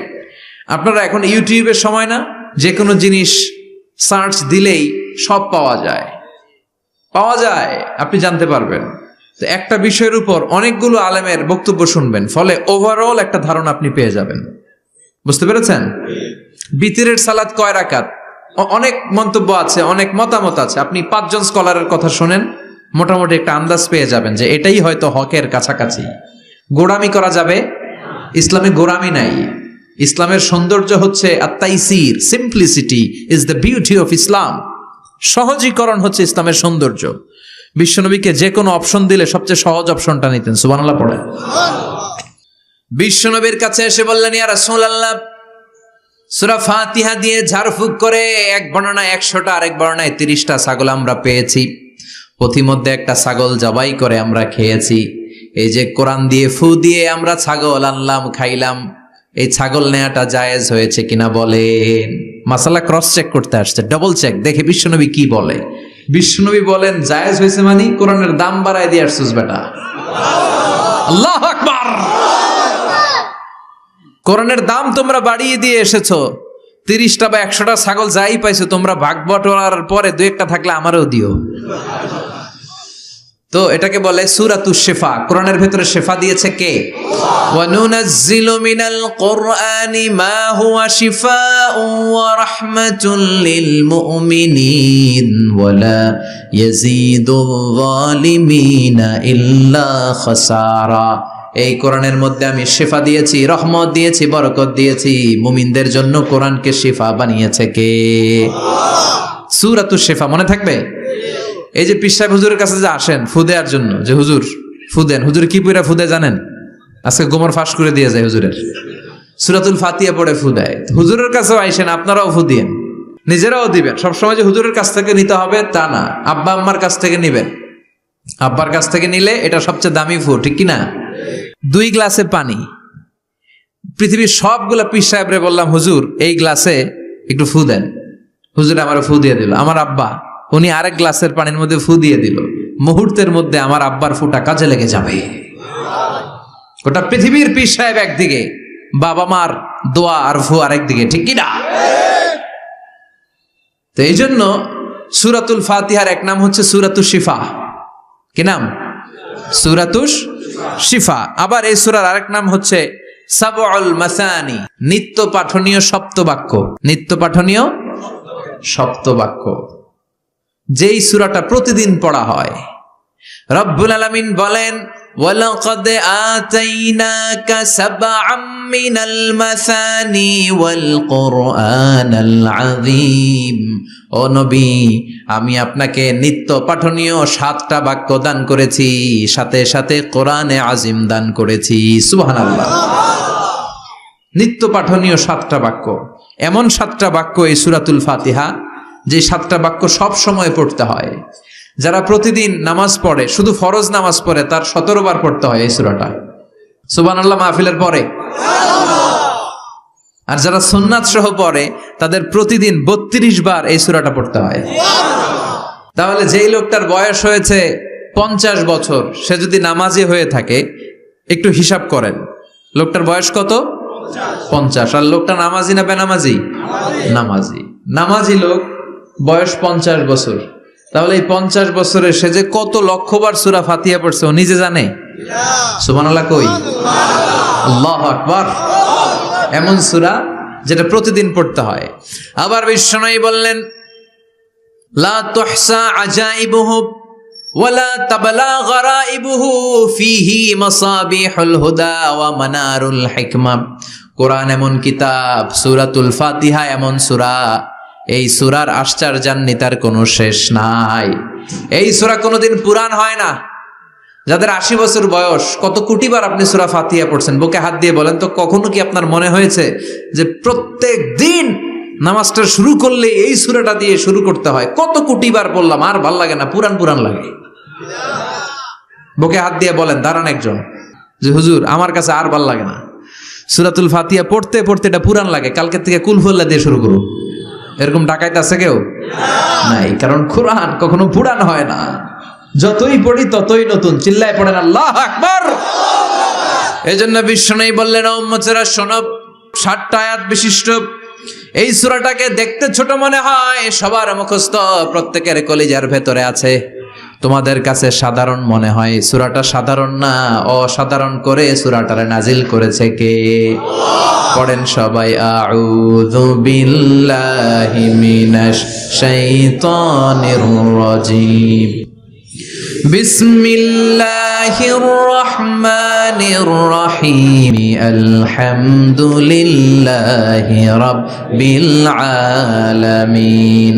আপনারা এখন ইউটিউবের সময় না, যে কোনো জিনিস সার্চ দিলেই সব পাওয়া যায়, আপনি জানতে পারবেন। তো একটা বিষয়ের উপর অনেকগুলো আলেমের বক্তব্য শুনবেন, ফলে ওভারঅল একটা ধারণা আপনি পেয়ে যাবেন। বুঝতে পেরেছেন? বিতিরের সালাত কয় রাকাত, অনেক মন্তব্য আছে, অনেক মতামত আছে। আপনি 5 জন স্কলারের কথা শুনেন, মোটামুটি একটা আন্দাজ পেয়ে যাবেন যে এটাই হয়তো হকের কাছাকাছি। গোড়ামি করা যাবে? ইসলামে গোড়ামি নাই। ইসলামের সৌন্দর্য হচ্ছে আত-তাইসির, simplicity is the beauty of Islam. সহজীকরণ হচ্ছে ইসলামের সৌন্দর্য। বিশ্বনবীকে যে কোনো অপশন দিলে সবচেয়ে সহজ অপশনটা নিতেন। সুবহানাল্লাহ পড়েন। বিশ্বনবীর কাছে এসে বললেন, ইয়া রাসূলুল্লাহ, সূরা ফাতিহা দিয়ে ঝাড়ফুঁক করে এক বর্ণনায় 100টা, আরেক বর্ণনায় 30টা ছাগল আমরা পেয়েছি। পথিমধ্যে একটা ছাগল জবাই করে আমরা খেয়েছি। এই যে কোরআন দিয়ে ফু দিয়ে আমরা ছাগল আনলাম, খাইলাম, এই ছাগল নেয়াটা জায়েজ হয়েছে কিনা বলেন। মাসালা ক্রস চেক করতে আসছে, ডাবল চেক, দেখে বিশ্বনবী কি বলে। বিশ্বনবী বলেন জায়েজ হয়েছে মানে কোরআনের দাম বাড়ায় দিয়ে আসছিস বেটা। আল্লাহু আকবার। কোরআনের দাম তোমরা বাড়িয়ে দিয়ে এসেছো। 30টা বা 100টা ছাগল যাই পাইছো তোমরা, ভাগ বটোয়ারার পরে 2-1টা থাকলে আমারও দিও। তো এটাকে বলে সূরাতুশ শিফা। কোরআনের ভেতরে শিফা দিয়েছে কে? ওয়া নুনাজ্জিলু মিনাল কুরআনি মা হুয়া শিফাউন ওয়া রাহমাতুল লিল মুমিনিন ওয়া লা ইয়াজিদুয যালিমিনা ইল্লা খাসারা। এই কোরআনের মধ্যে আমি শিফা দিয়েছি, রহমত দিয়েছি, বরকত দিয়েছি। মুমিনদের জন্য কোরআনকে শিফা বানিয়েছে কে? সূরাতুশ শিফা মনে থাকবে? এই যে পীর সাহেব হুজুরের কাছে যে আসেন ফু দেওয়ার জন্য, যে হুজুর ফু দেন, হুজুর কি পড়ে ফু দেয় জানেন? আজকে গোমর ফাঁস করে দিয়ে যায় হুজুরের, সূরাতুল ফাতিহা পড়ে ফু দেয়। হুজুরের কাছেও আইসেন, আপনারাও ফু দিয়েন, নিজেরাও দিবেন। সবসময় যে হুজুরের কাছ থেকে নিতে হবে তা না, আব্বা আম্মার কাছ থেকে নিবেন। আব্বার কাছ থেকে নিলে এটা সবচেয়ে দামি ফু, ঠিক কিনা? 2 গ্লাসে পানি, পৃথিবীর সবগুলা পীর সাহেবরে বললাম হুজুর এই গ্লাসে একটু ফু দেন, হুজুর আমার ফু দিয়ে দিল। আমার আব্বা উনি আরেক গ্লাসের পানির মধ্যে ফু দিয়ে দিল। মুহূর্তের মধ্যে আমার আব্বার ফুটা কাজে লেগে যাবে। গোটা পৃথিবীর পীর সাহেব একদিকে, বাবা মার দোয়া আর ফু আরেকদিকে, ঠিক কিনা? তো এই জন্য সূরাতুল ফাতিহার এক নাম হচ্ছে সূরাতুশ শিফা। কি নাম? সূরাতুশ শিফা। আবার এই সূরার আরেক নাম হচ্ছে সাবউল মাসানি, নিত্য পাঠনীয় সপ্তবাক্য। নিত্য পাঠনীয় সপ্তবাক্য, যেই সূরাটা প্রতিদিন পড়া হয়। রব্বুল আলামিন বলেন, ওয়ালাকাদ আতাইনাকা সাবআম মিনাল মাসানি ওয়াল কুরআনাল আযীম। ও নবী, আমি আপনাকে নিত্য পাঠনীয় 7টা বাক্য দান করেছি, সাথে সাথে কোরআনে আজিম দান করেছি। সুবহানাল্লাহ। নিত্য পাঠনীয় 7টা বাক্য, এমন 7টা বাক্য এই সূরাতুল ফাতিহা, যে 7টা বাক্য সব সময় পড়তে হয়। যারা প্রতিদিন নামাজ পড়ে, শুধু ফরজ নামাজ পড়ে, তার 17 বার পড়তে হয় এই সূরাটা। সুবহানাল্লাহ মাহফিলের পরে। আর যারা সুন্নাত সহ পড়ে, তাদের প্রতিদিন 32 বার এই সূরাটা পড়তে হয়। তাহলে যেই লোকটার বয়স হয়েছে 50 বছর, সে যদি নামাজি হয়ে থাকে, একটু হিসাব করেন, লোকটার বয়স কত? 50। আর লোকটা নামাজি না বেনামাজি? নামাজি। নামাজি লোক, বয়স 50 বছর। তাহলে এই 50 বছরে সে যে কত লক্ষবার সূরা ফাতিহা পড়ছে ও নিজে জানে? সুবহানাল্লাহ কই? আল্লাহু আকবার। এমন সূরা যেটা প্রতিদিন পড়তে হয়। আবার বিশ্বনবী বললেন, লা তুহসা আজাইবুহু ওয়ালা তাবলা গরাইবুহু ফিহি মাসাবিহুল হুদা ওয়া মানারুল হিকমা। কোরআন এমন কিতাব, সূরাতুল ফাতিহা এমন সূরা, এই সূরার আশ্চর্যান্বিতার কোনো শেষ নাই। এই সূরা কোনোদিন পুরান হয় না। যাদের 80 বছর বয়স, কত কোটিবার আপনি সূরা ফাতিহা পড়ছেন? বুকে হাত দিয়ে বলেন তো, কখনো কি আপনার মনে হয়েছে যে প্রত্যেক দিন নামাজটা শুরু করলে এই সূরাটা দিয়ে শুরু করতে হয়? কত কোটিবার বললাম, আর ভাল লাগে না, পুরান পুরান লাগে। বুকে হাত দিয়ে বলেন, দাঁড়ান একজন, যে হুজুর আমার কাছে আর ভাল লাগে না, সূরাতুল ফাতিহা পড়তে পড়তে এটা পুরান লাগে, কালকে থেকে কুল হুয়াল্লাহ দিয়ে শুরু করুন। এরকম ডাকাইতে আছে কেউ? নাই। কারণ কোরআন কখনো পুরান হয় না, যতই পড়ি ততই নতুন। চিল্লায় পড়েন আল্লাহু আকবার। এজন্য বিশ্বনবী বললেন, ও উম্মতেরা শোনো, 60টা আয়াত বিশিষ্ট এই সূরাটাকে দেখতে ছোট মনে হয়, সবার মুখস্থ, প্রত্যেকের কলিজার ভেতরে আছে। তোমাদের কাছে সাধারণ মনে হয়, সূরাটা সাধারণ না, অসাধারণ করে সূরাটারে নাজিল করেছে কে? পড়েন সবাই, আউযু বিল্লাহি মিনাশ শাইতানির রাজীম। বিসমিল্লাহির রহমানির রহিম। আলহামদুলিল্লাহি রাব্বিল আলামিন।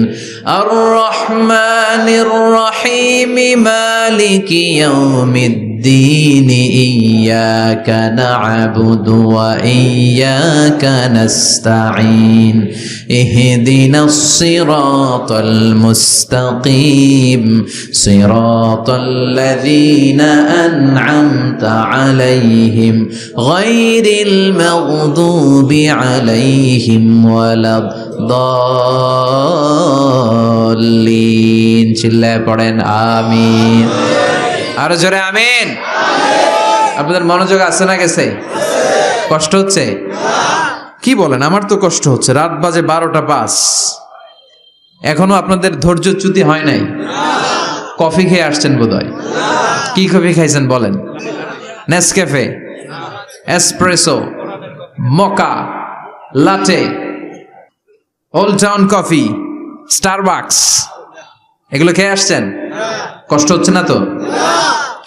আর রহমানির রহিম। মালিকি ইয়াউমিদ্দিন। ইয়্যাকা না'বুদু ওয়া ইয়্যাকা নাস্তাঈন। ইহদিনাস সিরাতাল মুস্তাকিম। সিরাতাল্লাযীনা আন'আমতা আলাইহিম গায়রিল মাগদুবি আলাইহিম ওয়ালাদ-দাল্লিন। চিল্লায় পড়েন আমিন। আরো জোরে আমিন। আপনাদের মনোযোগ আছে না গেছে? কষ্ট হচ্ছে? কি বলেন? আমার তো কষ্ট হচ্ছে। রাত বাজে 12টা 5, এখনো আপনাদের ধৈর্যচ্যুতি হয় নাই? কফি খেয়ে আসছেন বোধহয়। কি কফি খাইছেন বলেন? নেসক্যাফে, এসপ্রেসো, মোকা, লাটে, ওল্ড টাউন কফি, স্টারবাকস, এগুলো খেয়ে আসছেন? কষ্ট হচ্ছে না তো?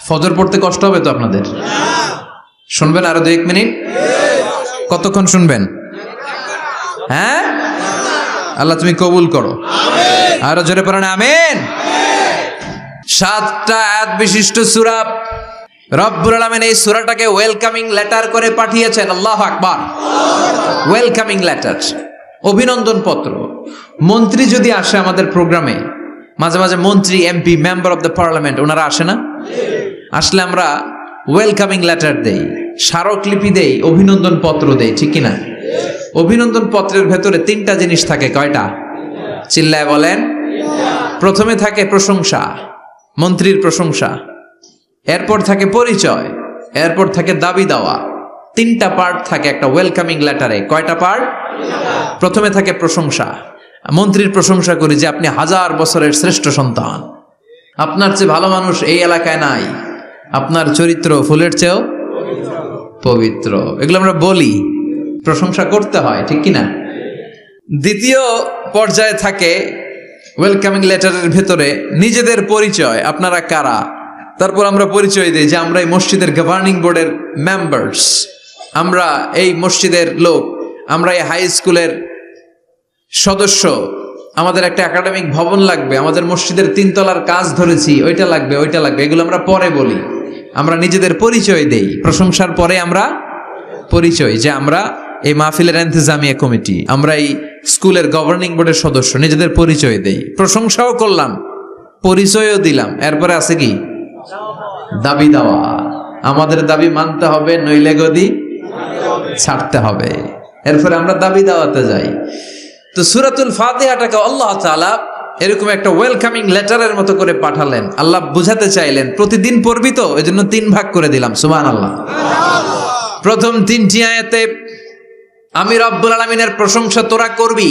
ফজর পড়তে কষ্ট হবে তো আপনাদের? শুনবেন আরো 2-1 মিনিট? কতক্ষণ শুনবেন? হ্যাঁ, আল্লাহ তুমি কবুল করো। আরো জোরে পড়েন আমিন। 7টা আয়াত বিশিষ্ট সূরা। রব্বুল আলামিন এই সূরাটাকে ওয়েলকামিং লেটার করে পাঠিয়েছেন। আল্লাহু আকবার। ওয়েলকামিং লেটার, অভিনন্দন পত্র। মন্ত্রী যদি আসে আমাদের প্রোগ্রামে, মাঝে মাঝে মন্ত্রী, MP, member of the parliament, ওনারা আসে না? আসলে আমরা ওয়েলকামিং লেটার দেই, স্মারকলিপি দেই, অভিনন্দন পত্র দেই, ঠিক কিনা? অভিনন্দন পত্রের ভেতরে 3টা জিনিস থাকে। কয়টা? চিল্লায় বলেন। প্রথমে থাকে প্রশংসা, মন্ত্রীর প্রশংসা। এরপর থাকে পরিচয়, এরপর থাকে দাবি দেওয়া। 3টা পার্ট থাকে একটা ওয়েলকামিং লেটারে। কয়টা পার্ট? প্রথমে থাকে প্রশংসা। মন্ত্রীর প্রশংসা করি যে আপনি 1000 বছরের শ্রেষ্ঠ সন্তান, আপনার চেয়ে ভালো মানুষ এই এলাকায় নাই, আপনার চরিত্র ফুলের চেয়েও পবিত্র। এগুলো আমরা বলি, প্রশংসা করতে হয়, ঠিক কিনা? দ্বিতীয় পর্যায়ে থাকে ওয়েলকামিং লেটারের ভেতরে নিজেদের পরিচয়, আপনারা কারা। তারপর আমরা পরিচয় দিই যে আমরা এই মসজিদের গভর্নিং বোর্ডের মেম্বার্স, আমরা এই মসজিদের লোক, আমরা এই হাই স্কুলের সদস্য, আমাদের একটা একাডেমিক ভবন লাগবে, আমাদের মসজিদের 3 তলার কাজ ধরেছি, ওইটা লাগবে, ওইটা লাগবে। এগুলো আমরা পরে বলি, আমরা নিজেদের পরিচয় দেই। প্রশংসার পরে আমরা পরিচয়, যে আমরা এই মাহফিলের ইন্তেজামিয়া কমিটি, আমরা এই স্কুলের গভর্নিং বোর্ডের সদস্য, নিজেদের পরিচয় দেই, প্রশংসাও করলাম, পরিচয়ও দিলাম, এরপরে আছে কি দাবি দেওয়া। আমাদের দাবি মানতে হবে, নইলে গদি ছাড়তে হবে। এরপরে আমরা দাবি দেওয়াতে যাই। তো সূরাতুল ফাতিহাটাকে আল্লাহ তাআলা এরকম একটা ওয়েলকামিং লেটারের মতো করে পাঠালেন। আল্লাহ বুঝাতে চাইলেন প্রতিদিন পড়বি তো, এজন্য 3 ভাগ করে দিলাম। সুবহানাল্লাহ। প্রথম 3টি আয়াতে আমি রব্বুল আলামিনের প্রশংসা তোরা করবি।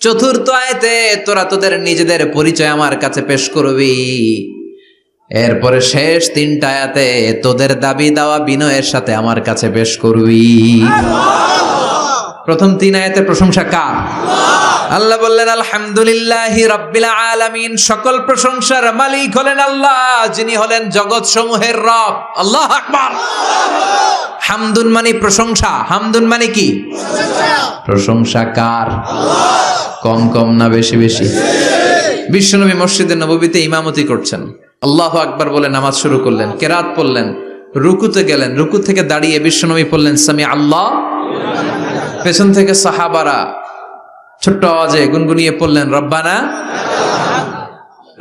চতুর্থ আয়াতে তোরা তোদের নিজেদের পরিচয় আমার কাছে পেশ করবি। এরপরে শেষ 3টা আয়াতে তোদের দাবি দাওয়া বিনয়ের সাথে আমার কাছে পেশ করবি। প্রথম 3 আয়াতে প্রশংসা কার? আল্লাহ বললেন আলহামদুলিল্লাহি রাব্বিল আলামিন, সকল প্রশংসার মালিক হলেন আল্লাহ, যিনি হলেন জগৎ সমূহের রব। আল্লাহু আকবার। হামদুন মানে প্রশংসা। হামদুন মানে কি? প্রশংসা কার? কম কম না বেশি বেশি? বিশ্বনবী মসজিদে নববীতে ইমামতি করছেন, আল্লাহু আকবার বলে নামাজ শুরু করলেন, কেরাত পড়লেন, রুকুতে গেলেন, রুকু থেকে দাঁড়িয়ে বিশ্বনবী পড়লেন সামি আল্লাহ। পেছন থেকে সাহাবারা ছোট্ট আওয়াজে গুনগুনিয়ে পড়লেন রব্বানা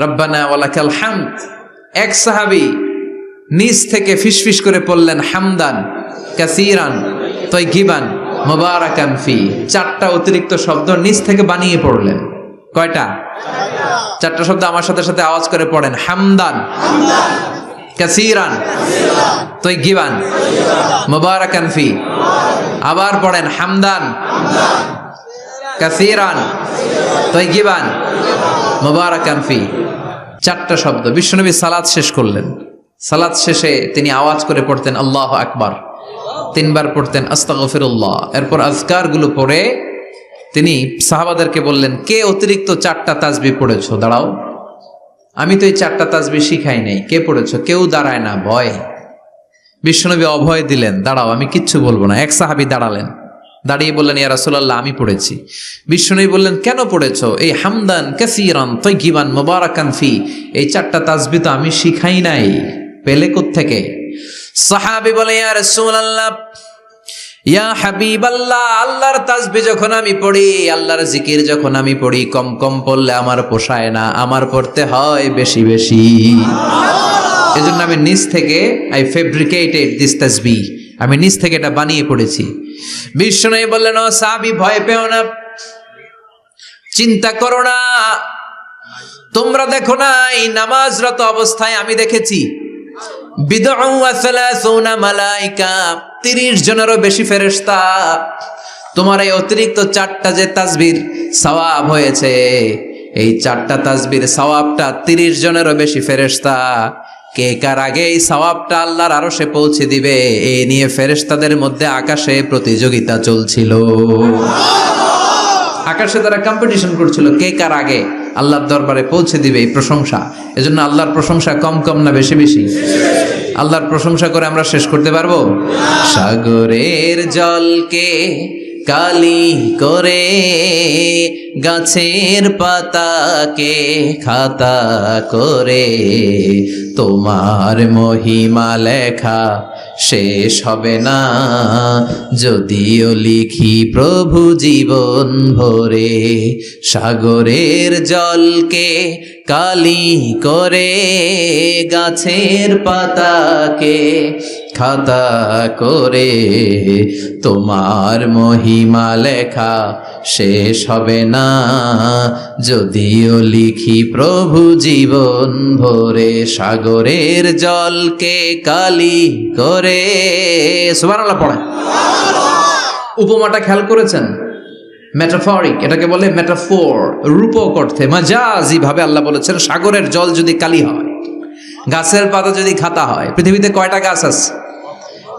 রব্বানা ওয়ালাকাল হামদ। এক সাহাবী নিচ থেকে ফিসফিস করে পড়লেন হামদান কাসীরান তাইয়িবান মুবারাকান ফি। 4টা অতিরিক্ত শব্দ নিচ থেকে বানিয়ে পড়লেন। কয়টা? 4টা শব্দ আমার সাথে সাথে আওয়াজ করে পড়েন। হামদান কাসীরান তাইয়িবান মুবারাকান ফি। আবার পড়েন হামদান কাসীরান তাইয়িবান মুবারাকান ফি। 4টা শব্দ। বিশ্বনবী সালাত শেষ করলেন। সালাত শেষে তিনি আওয়াজ করে পড়তেন আল্লাহু আকবার, 3 বার পড়তেন আস্তাগফিরুল্লাহ। এরপর আজকারগুলো পড়ে তিনি সাহাবাদেরকে বললেন, কে অতিরিক্ত 4টা তাসবিহ পড়েছো? দাঁড়াও, আমি তো এই 4টা তাসবিহ শিখাই নাই, কে পড়েছো? কেউ দাঁড়ায় না, ভয়। বিশ্বনবী অভয় দিলেন, দাঁড়াও, আমি কিচ্ছু বলবো না। এক সাহাবী দাঁড়ালেন, দাঁড়িয়ে বললেন ইয়া রাসূলুল্লাহ, আমি পড়েছি। বিশ্বনবী বললেন, কেন পড়েছো? এই হামদান কাসীরান তাইয়িবান মুবারাকান ফি, এই 4টা তাসবিহ তো আমি শিখাই নাই, পেলে কোত্থেকে? সাহাবী বলে ইয়া রাসূলুল্লাহ, ইয়া হাবিবাল্লাহ, আল্লাহর তাসবিহ যখন আমি পড়ি, আল্লাহর জিকির যখন আমি পড়ি, কম কম পড়লে আমার পোষায় না, আমার পড়তে হয় বেশি বেশি। এজন্য আমি নিজ থেকে আই ফেব্রিকেটেড দিস তাসবিহ, আমি নিজ থেকে এটা বানিয়ে পড়েছি। বিশ্বনবী বললেন, ও সাহাবী, ভয় পেও না, চিন্তা করো না। তোমরা দেখো না, এই নামাজরত অবস্থায় আমি দেখেছি বিদউ ওয়া সালাসুনা মালাইকা, 30 জনেরও বেশি ফেরেশতা। তোমার এই অতিরিক্ত 4টা যে তাসবির সওয়াব হয়েছে, এই 4টা তাসবির সওয়াবটা 30 জনেরও বেশি ফেরেশতা। কে কার আগে এই সওয়াবটা আল্লাহর আরশে পৌঁছে দিবে, এই নিয়ে ফেরেশতাদের মধ্যে আকাশে প্রতিযোগিতা চলছিল। আকাশে তারা কম্পিটিশন করছিল, কে কার আগে আল্লাহর দরবারে পৌঁছে দিবে এই প্রশংসা। এজন্য আল্লাহর প্রশংসা কম কম না বেশি বেশি? আল্লাহর প্রশংসা করে আমরা শেষ করতে পারবো? সাগরের জলকে কালি করে, গাছের পাতাকে খাতা করে, তোমার মহিমা লেখা শেষ হবে না, যদিও লিখি প্রভু জীবন ভরে। সাগরের জলকে কালি করে, গাছের পাতাকে খাতা করে, তোমার মহিমা লেখা শেষ হবে না, যদিও লিখি প্রভু জীবন ভরে। সাগরের জলকে কালি করে। সুবহানাল্লাহ পড়েন। উপমাটা খেয়াল করেছেন? মেটাফরিক, এটাকে বলে মেটাফোর, রূপক অর্থে, মাজাজি ভাবে আল্লাহ বলেছেন সাগরের জল যদি কালি হয়, গাছের পাতা যদি খাতা হয়। পৃথিবীতে কয়টা গাছ আছে?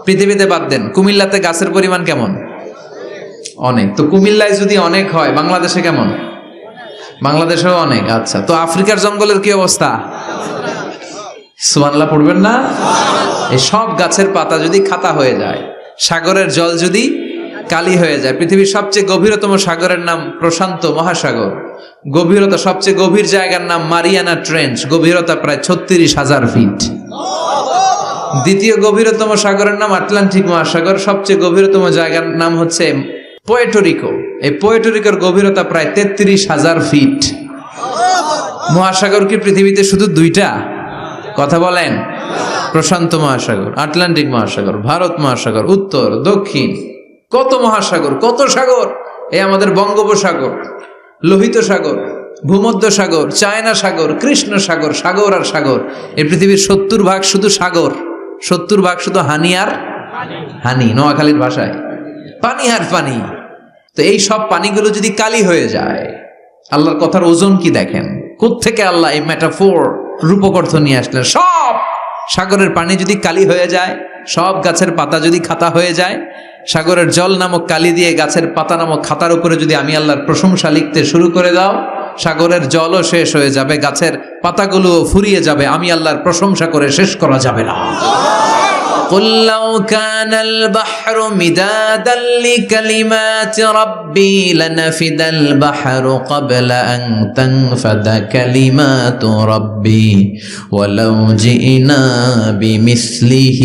পৃথিবীতে বাদ দেন, কুমিল্লাতে গাছের পরিমাণ কেমন? অনেক। তো কুমিল্লায় যদি অনেক হয়, বাংলাদেশে কেমন? বাংলাদেশেও অনেক। আচ্ছা, তো আফ্রিকার জঙ্গলের কি অবস্থা? সুবহানাল্লাহ পড়বেন না? এই সব গাছের পাতা যদি খাতা হয়ে যায়, সাগরের জল যদি কালি হয়ে যায়। পৃথিবীর সবচেয়ে গভীরতম সাগরের নাম প্রশান্ত মহাসাগর। গভীরতা, সবচেয়ে গভীর জায়গার নাম মারিয়ানা ট্রেঞ্চ, গভীরতা প্রায় 36,000 ফিট। দ্বিতীয় গভীরতম সাগরের নাম আটলান্টিক মহাসাগর। সবচেয়ে গভীরতম জায়গার নাম হচ্ছে পুয়ের্টো। এই পুয়ের্টোরিকোর গভীরতা প্রায় 33,000 ফিট। মহাসাগর কি পৃথিবীতে শুধু দুইটা? কথা বলেন। প্রশান্ত মহাসাগর, আটলান্টিক মহাসাগর, ভারত মহাসাগর, উত্তর দক্ষিণ, কত মহাসাগর, কত সাগর। এই আমাদের বঙ্গোপসাগর, লোহিত সাগর, ভূমধ্য সাগর, চায়না সাগর, কৃষ্ণ সাগর, সাগর আর সাগর। এই পৃথিবীর 70% শুধু সাগর, 70% শুধু হানি আর হানি। নোয়াখালীর ভাষায় পানি আর পানি। তো এই সব পানিগুলো যদি কালি হয়ে যায়, আল্লাহর কথার ওজন কি দেখেন। কোত্থেকে আল্লাহ এই মেটাফোর রূপক অর্থ নিয়ে আসলেন। সব সাগরের পানি যদি কালি হয়ে যায়, সব গাছের পাতা যদি খাতা হয়ে যায়, সাগরের জল নামক কালি দিয়ে গাছের পাতা নামক খাতার উপরে যদি আমি আল্লাহর প্রশংসা লিখতে শুরু করে দাও, সাগরের জলও শেষ হয়ে যাবে, গাছের পাতাগুলো ফুরিয়ে যাবে, আমি আল্লাহর প্রশংসা করে শেষ করা যাবে না। قُلْ لَوْ كَانَ الْبَحْرُ مِدَادًا لِكَلِمَاتِ رَبِّي لَنَفِدَ الْبَحْرُ قَبْلَ أَن تَنفَدَ كَلِمَاتُ رَبِّي وَلَوْ جِئْنَا بِمِثْلِهِ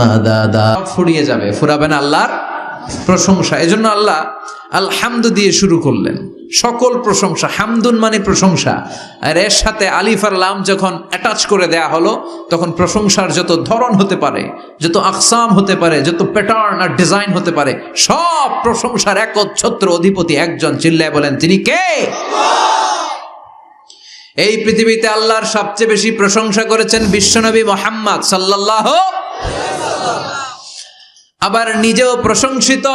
مَدَدًا। ফুরিয়ে যাবে, ফুরাবে না আল্লাহর প্রশংসা। এজন্য আল্লাহ আলহামদু দিয়ে শুরু করলেন। সকল প্রশংসা, হামদুন মানে প্রশংসা, আর এর সাথে আলিফ আর লাম যখন অ্যাটাচ করে দেয়া হলো, তখন প্রশংসার যত ধরন হতে পারে, যত আকসাম হতে পারে, যত প্যাটার্ন আর ডিজাইন হতে পারে, সব প্রশংসার একচ্ছত্র অধিপতি একজন। চিল্লায় বলেন তিনি কে? এই পৃথিবীতে আল্লাহর সবচেয়ে বেশি প্রশংসা করেছেন বিশ্বনবী মুহাম্মদ সাল্লাল্লাহু আলাইহি ওয়াসাল্লাম। আবার নিজেও প্রশংসিত।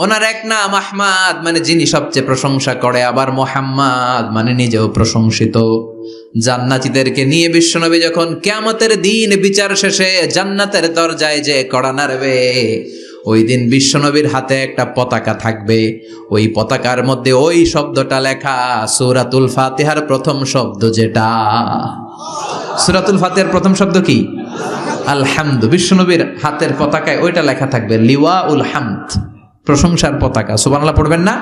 ওনার এক নাম আহমদ, মানে যিনি সবচেয়ে প্রশংসা করে। আবার মুহাম্মদ মানে নিজেও প্রশংসিত। জান্নাতীদেরকে নিয়ে বিশ্বনবী যখন কিয়ামতের দিন বিচার শেষে জান্নাতের দরজায় যে কড়া নাড়বে, ওই দিন বিশ্বনবীর হাতে একটা পতাকা থাকবে। ওই পতাকার মধ্যে ওই শব্দটা লেখা, সূরাতুল ফাতিহার প্রথম শব্দ যেটা। সূরাতুল ফাতিহার প্রথম শব্দ কি? আলহামদু। বিশ্বনবীর হাতের পতাকায় ওইটা লেখা থাকবে, লিওয়াউল হামদ, প্রশংসার পতাকা। সুবহানাল্লাহ পড়বেন না?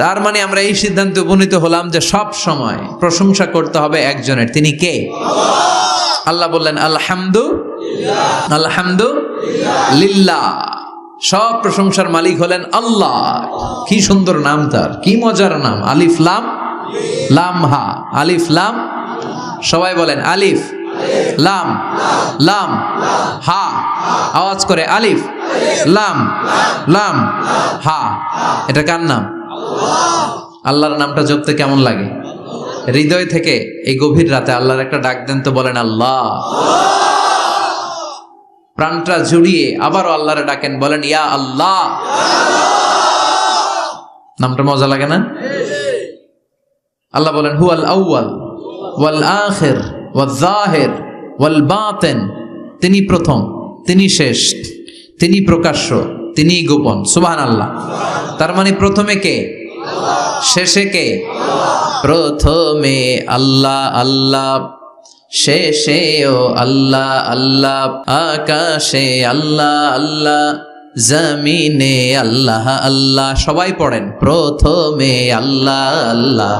তার মানে আমরা এই সিদ্ধান্তে উপনীত হলাম যে সব সময় প্রশংসা করতে হবে একজনের। তিনি কে? আল্লাহ বললেন আলহামদু আলহামদু লিল্লাহ। সব প্রশংসার মালিক হলেন আল্লাহ। কি সুন্দর নাম তার, কি মজার নাম। আলিফ লাম লাম হা, আলিফ লাম। সবাই বলেন আলিফ লাম লাম হা। আওয়াজ করে আলিফ লাম লাম হা। এটা কার নাম? আল্লাহর নামটা জপতে কেমন লাগে? হৃদয় থেকে এই গভীর রাতে আল্লাহর একটা ডাক দেন তো, বলেন আল্লাহ। প্রাণটা জুড়িয়ে আবারও আল্লাহরে ডাকেন, বলেন ইয়া আল্লাহ। নামটা মজা লাগে না? আল্লাহ বলেন হুয়াল আউয়াল ওয়াল আখির ওয়াল যাহির ওয়াল বাতিন। তিনি প্রথম, তিনি শেষ, তিনি প্রকাশ্য, তিনি গোপন। সুবহানাল্লাহ। তার মানে প্রথমে কে? শেষে কে? প্রথমে আল্লাহ আল্লাহ, শেষেও আল্লাহ আল্লাহ, আকাশে আল্লাহ আল্লাহ, জমিনে আল্লাহ আল্লাহ। সবাই পড়েন, প্রথমে আল্লাহ আল্লাহ,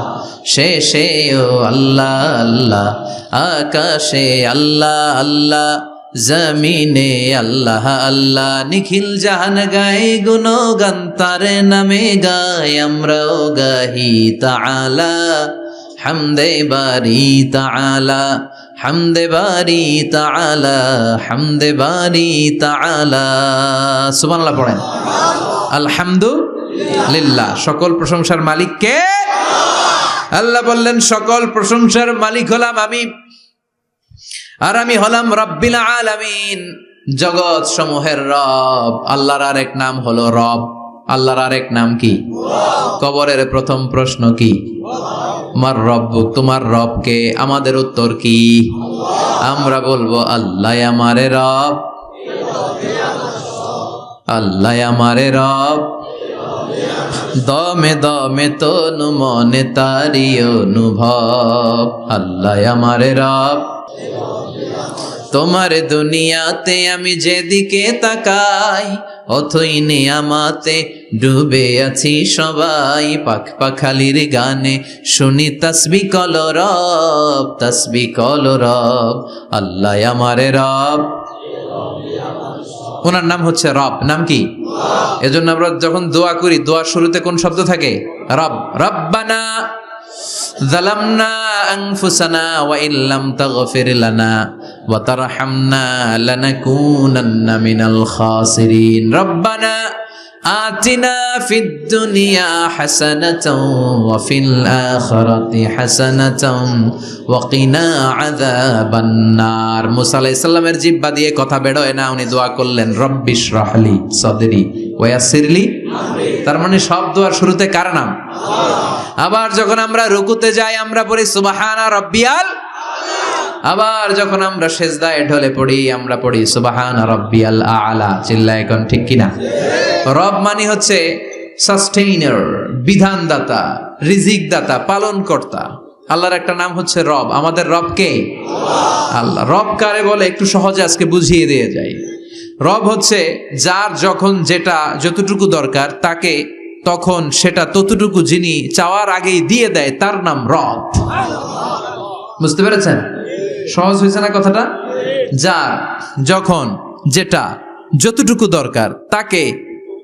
শেষেও আল্লাহ আল্লাহ, আকাশে আল্লাহ আল্লাহ, জমিনে আল্লাহ আল্লাহ। নিখিল জাহান গায় গুণগান তারে নামে গায়, আমরাও গাহি তাআলা হামদে বারি তাআলা, হামদে বারি তাআলা, হামদে বারি তাআলা। সুবহানাল্লাহ পড়েন। আলহামদুলিল্লাহ। সকল প্রশংসার মালিক কে? আল্লাহ বললেন সকল প্রশংসার মালিক হলাম আমি, আর আমি হলাম রব্বিল আলামিন, জগৎ সমূহের রব। আল্লাহর আরেক নাম হলো রব। আল্লাহর আরেক নাম কি? কবরের প্রথম প্রশ্ন কি? মার রব্বুক, তোমার রব কে? আমাদের উত্তর কি? আমরা বলবো আল্লাহ আমারে রব, আল্লাহ আমারে রব। দমে দমে তনু মনে তারি অনুভব, আল্লাহ আমারে রব। তোমার দুনিয়াতে আমি যেদিকে তাকাই অথই নিয়ামাতে ডুবে আছি সবাই। পাখ পাখালির গানে শুনি তাসবিহ কল রব, আল্লাহ আমারে রব। ওনার নাম হচ্ছে রব। নাম কি? এজন্য আমরা যখন দোয়া করি, দোয়ার শুরুতে কোন শব্দ থাকে? রব। রব্বানা যালামনা আনফুসানা ওয়া ইল্লাম তাগফির লানা ওয়া তারহামনা লানাকুনান্না মিনাল খাসিরিন। রব্বানা আতিনা ফিদ দুনিয়া হাসানাতাও ওয়া ফিল আখিরাতি হাসানাতাও ওয়া কিনা আযাবান নার। মুসা আলাইহিস সালামের জিহ্বা দিয়ে কথা বের হয় না, উনি দোয়া করলেন রব্বিশ রাহলি সাদরি ওয়া ইয়াসসিরলি আমরি। তার মানে সব দোয়ার শুরুতে কার নাম? আবার যখন আমরা রুকুতে যাই আমরা পড়ি সুবহানা রাব্বিয়াল। আবার যখন আমরা সেজদায় ঢলে পড়ি আমরা পড়ি সুবহানা রাব্বিয়াল আ'লা। চিল্লায় কোন ঠিক কিনা? রব মানে হচ্ছে সাস্টেইনার, বিধানদাতা, রিজিক দাতা, পালন কর্তা। আল্লাহর একটা নাম হচ্ছে রব। আমাদের রব কে? আল্লাহ। রব কারে বলে একটু সহজে আজকে বুঝিয়ে দিয়ে যাই। রব হচ্ছে যার যখন যেটা যতটুকু দরকার তাকে তখন সেটা ততটুকু যিনি চাওয়ার আগেই দিয়ে দেয়, তার নাম রব। বুঝতে পেরেছেন? সহজ হয়েছে না কথাটা? যার যখন যেটা যতটুকু দরকার তাকে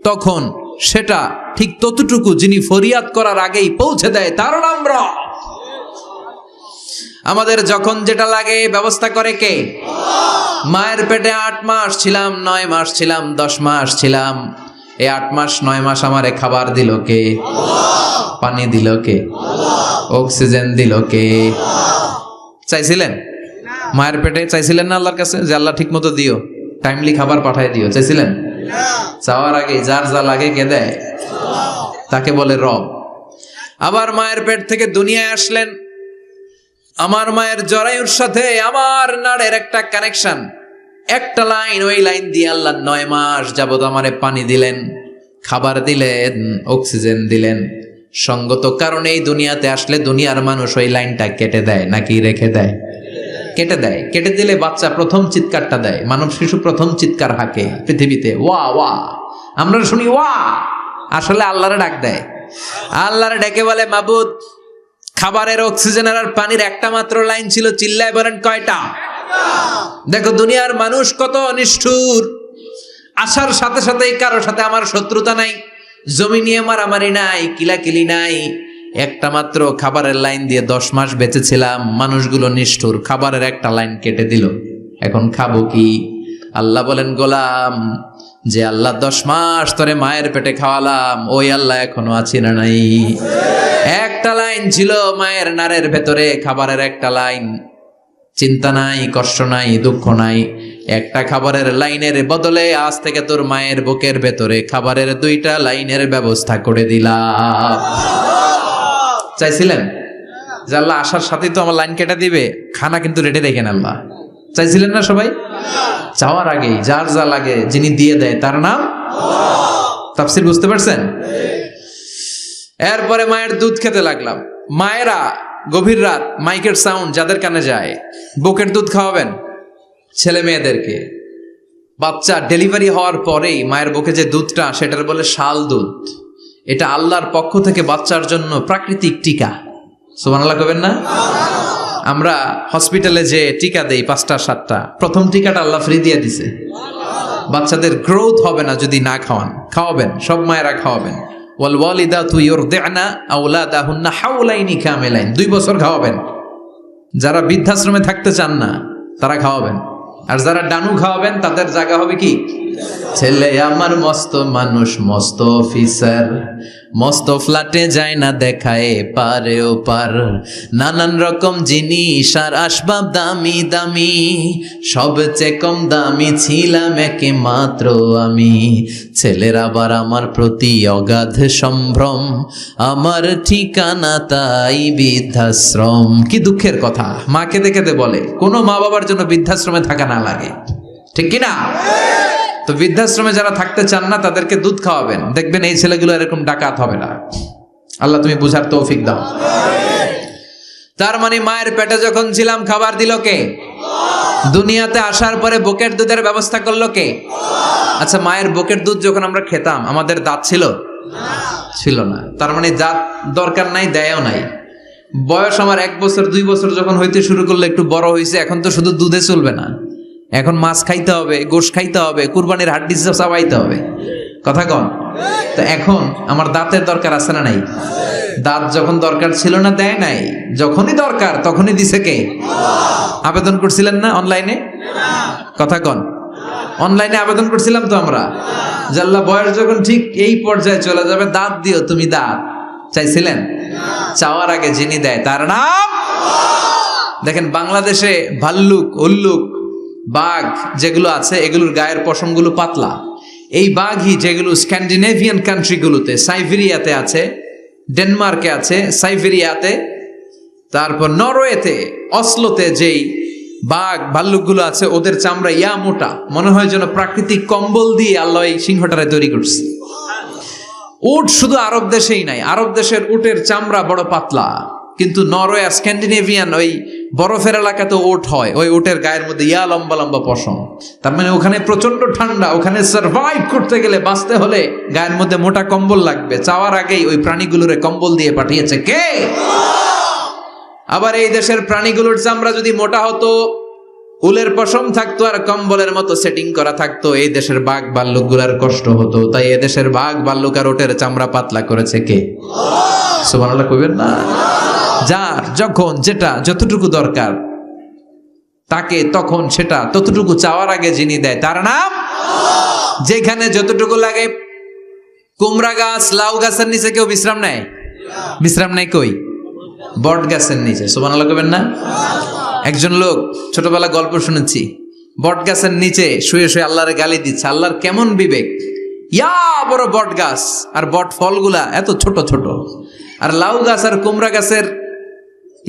তখন সেটা ঠিক ততটুকু যিনি ফরিয়াদ করার আগেই পৌঁছে দেয়, তার নাম রব। আমাদের যখন যেটা লাগে ব্যবস্থা করে কে? মায়ের পেটে 8 মাস ছিলাম, 9 মাস ছিলাম, 10 মাস ছিলাম। এই 8 মাস 9 মাস আমারে খাবার দিল কে? পানি দিল কে? অক্সিজেন দিল কে? চাইছিলেন? মায়ের পেটে চাইছিলেন না আল্লাহর কাছে যে আল্লাহ ঠিক মতো দিও, টাইমলি খাবার পাঠায় দিও? চাইছিলেন? চাওয়ার আগে যার যা লাগে কে দেয়? তাকে বলে রব। আবার মায়ের পেট থেকে দুনিয়ায় আসলেন। আমার মায়ের জরায়ুর সাথে আমার নাড়ের একটা কানেকশন, একটা লাইন, ওই লাইন দিয়ে আল্লাহ 9 মাস যাবত আমারে পানি দিলেন, খাবার দিলেন, অক্সিজেন দিলেন। সঙ্গত কারণে এই দুনিয়াতে আসলে দুনিয়ার মানুষ ওই লাইনটা কেটে দেয় নাকি রেখে দেয়? কেটে দেয়। কেটে দিলে বাচ্চা প্রথম চিৎকারটা দেয়, মানব শিশু প্রথম চিৎকার হাঁকে পৃথিবীতে, ওয়া ওয়া। আমরা শুনি ওয়া, আসলে আল্লাহরে ডাক দেয়। আল্লাহরে ডেকে বলে মাবুদ, খাবারের, অক্সিজেনের আর পানির একটা মাত্র লাইন ছিল, চিল্লায় বলেন কয়টা? দেখো দুনিয়ার মানুষ কত নিষ্ঠুর। আসার সাথে সাথেই কারোর সাথে আমার শত্রুতা নাই, জমি নিয়ে মারামারি নাই, কিলাকিলি নাই। একটা মাত্র খাবারের লাইন দিয়ে 10 মাস বেঁচেছিলাম। মানুষগুলো নিষ্ঠুর, খাবারের একটা লাইন কেটে দিল, এখন খাবো কি? আল্লাহ বলেন গোলাম, যে আল্লাহ 10 মাস ধরে মায়ের পেটে খাওয়ালাম, ওই আল্লাহ এখনো আছি না নাই? একটা লাইন ছিল মায়ের নাড়ের ভেতরে, খাবারের একটা লাইন। চিন্তা নাই, কষ্ট নাই, দুঃখ নাই। একটা খাবারের লাইনের বদলে আজ থেকে তোর মায়ের বুকের ভেতরে খাবারের 2টা লাইনের ব্যবস্থা করে দিলাম। চাইছিলেন যে আল্লাহ আসার সাথেই তো আমার লাইন কেটে দিবে, খানা কিন্তু রেডি রেখেন আল্লাহ? চাইছিলেন না সবাই? চাওয়ার আগেই যার যা লাগে যিনি দিয়ে দেয় তার নাম। তাফসীর বুঝতে পারছেন? এরপরে মায়ের দুধ খেতে লাগলাম। মায়েরা গভীর রাত মাইকের সাউন্ড যাদের কানে যায়, বুকের দুধ খাওয়াবেন ছেলে মেয়েদেরকে। বাচ্চা ডেলিভারি হওয়ার পরেই মায়ের বুকে যে দুধটা, সেটার বলে শাল দুধ। এটা আল্লাহর পক্ষ থেকে বাচ্চার জন্য প্রাকৃতিক টিকা। সুবহানাল্লাহ কবেন না? আমরা হসপিটালে যে টিকা দেই 5টা 7টা, প্রথম টিকাটা আল্লাহ ফ্রি দিয়ে দিছে। বাচ্চাদের গ্রোথ হবে না যদি না খাওয়ান। খাওয়াবেন, সব মায়েরা খাওয়াবেন। ওয়াল ওয়ালিদাতু ইউরদি'না আওলাদাহুন্না হাওলাইনি কামিলাইন, 2 বছর খাওয়াবেন। যারা বৃদ্ধাশ্রমে থাকতে চান না তারা খাওয়াবেন, আর যারা ডানু খাওয়াবেন তাদের জায়গা হবে কি? ছেলে আমার মস্ত মানুষ, মস্ত অফিসার, মস্ত ফ্ল্যাটে যায় না দেখায় পারে ও পার। নানান রকম জিনিস আর আসবাব দামি দামি, সবচেয়ে কম দামি ছিলাম একে মাত্র আমি। ছেলের আবার আমার প্রতি অগাধ সম্ভ্রম, আমার ঠিকানা তাই বৃদ্ধাশ্রম। কি দুঃখের কথা, মা কেঁদে কেঁদে বলে কোনো মা বাবার জন্য বৃদ্ধাশ্রমে থাকা না লাগে, ঠিক কিনা? তো বৃদ্ধাশ্রমে যারা থাকতে চান না তাদেরকে দুধ খাওয়াবেন, দেখবেন এই ছেলেগুলো এরকম ডাকাত হবে না। আল্লাহ তুমি বুঝার তৌফিক দাও। তার মানে মায়ের পেটে যখন ছিলাম খাবার দিল কে? দুনিয়াতে আসার পরে বুকের দুধের ব্যবস্থা করলো কে? আচ্ছা, মায়ের বুকের দুধ যখন আমরা খেতাম আমাদের দাঁত ছিল? ছিল না। তার মানে দাঁত দরকার নাই, দেয়ও নাই। বয়স আমার 1 বছর 2 বছর যখন হইতে শুরু করলো, একটু বড় হয়েছে, এখন তো শুধু দুধে চলবে না, এখন মাছ খাইতে হবে, গোশ খাইতে হবে, কুরবানির হাড্ডি চাবাইতে হবে। কথা কন? তো এখন আমার দাঁতের দরকার আছে না নাই? দাঁত যখন দরকার ছিল না দেয় নাই, যখনই দরকার তখনই দিছে কে? আবেদন করছিলেন না অনলাইনে? কথা কন? অনলাইনে আবেদন করছিলাম তো আমরা, জাল্লা বয়স যখন ঠিক এই পর্যায়ে চলে যাবে, দাঁত দিও তুমি, দাঁত চাইছিলেন? চাওয়ার আগে যিনি দেয় তার নাম। দেখেন বাংলাদেশে ভাল্লুক, উল্লুক, বাঘ যেগুলো আছে এগুলোর গায়ের পশমগুলো পাতলা। এই বাঘই যেগুলো স্ক্যান্ডিনেভিয়ান কান্ট্রিগুলোতে, সাইবেরিয়াতে আছে, ডেনমার্কে আছে, সাইবেরিয়াতে, তারপর নরওয়েতে, অসলোতে যেই বাঘ ভাল্লুকগুলো আছে ওদের চামড়া ইয়া মোটা, মনে হয় যেন প্রাকৃতিক কম্বল দিয়ে আল্লাহ এই সিংহটারে তৈরি করছে। উট শুধু আরব দেশেই নাই, আরব দেশের উটের চামড়া বড় পাতলা, কিন্তু নরওয়ে আর স্ক্যান্ডিনেভিয়ান ওই বরফের এলাকাতে উট হয়, ওই উটের গায়ের মধ্যে ইয়া লম্বা লম্বা পশম। তার মানে ওখানে প্রচন্ড ঠান্ডা, ওখানে সার্ভাইভ করতে গেলে, বাঁচতে হলে গায়ের মধ্যে মোটা কম্বল লাগবে। চাওয়ার আগেই ওই প্রাণীগুলোরে কম্বল দিয়ে পাঠিয়েছে কে? আবার এই দেশের প্রাণীগুলোর চামড়া যদি মোটা হতো, উলের পশম থাকতো আর কম্বলের মতো সেটিং করা থাকতো, এই দেশের বাঘ ভাল্লুকগুলার কষ্ট হতো। তাই এদেশের বাঘ ভাল্লুক আর ওটের চামড়া পাতলা করেছে কে? সুবহানাল্লাহ কইবেন না? যার যখন যেটা যতটুকু দরকার তাকে তখন সেটা ততটুকু চাওয়ার আগে যিনি দেয় তার নাম। যেখানে যতটুকু লাগে, কুমড়া গাছ, লাউ গাছের নিচে কেউ বিশ্রাম নেয়? বিশ্রাম নেয় কই? বট গাছের নিচে। সুবহানাল্লাহ কইবেন না? একজন লোক, ছোটবেলা গল্প শুনেছি, বট গাছের নিচে শুয়ে শুয়ে আল্লাহরে গালি দিচ্ছে। আল্লাহর কেমন বিবেক, ইয়া বড় বট গাছ আর বট ফলগুলা এত ছোট ছোট, আর লাউ গাছ আর কুমড়া গাছের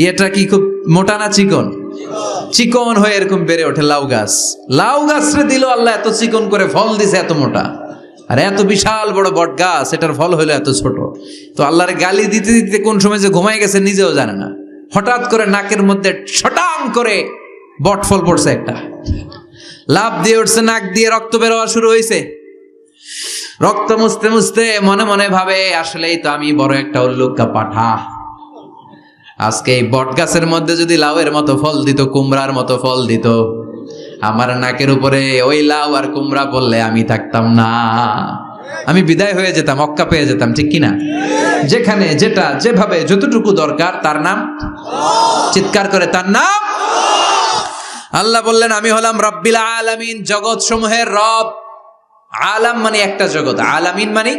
এটা কি খুব মোটা না চিকন? চিকন হয়ে এরকম বেড়ে ওঠে লাউ গাছ। লাউ গাছরে দিল আল্লাহ এত চিকন করে, ফল দিছে এত মোটা। আর এত বিশাল বড় বট গাছ, এটার ফল হলো এত ছোট। তো আল্লাহর গালি দিতে দিতে কোন সময় যে ঘুমাই গেছে নিজেও জানে না, হঠাৎ করে নাকের মধ্যে ছটাং করে বট ফল পড়ছে একটা, লাভ দিয়ে উঠছে, নাক দিয়ে রক্ত বেরোয়া শুরু হয়েছে। রক্ত মুছতে মুছতে মনে মনে ভাবে, আসলেই তো আমি বড় একটা উল্লুকা পাঠা। আজকে এই বট গাছের মধ্যে যদি লাউয়ের মতো ফল দিত, কুমড়ার মতো ফল দিত, আমার নাকের উপরে ওই লাউ আর কুমড়া বললে আমি থাকতাম না, আমি বিদায় হয়ে যেতাম, অক্কা পেয়ে যেতাম। ঠিক কিনা? যেখানে যেটা যেভাবে যতটুকু দরকার তার নাম। চিৎকার করে তার নাম। আল্লাহ বললেন আমি হলাম রব্বিল আলামিন, জগৎ সমূহের রব। আলাম মানে একটা জগৎ, আলামিন মানে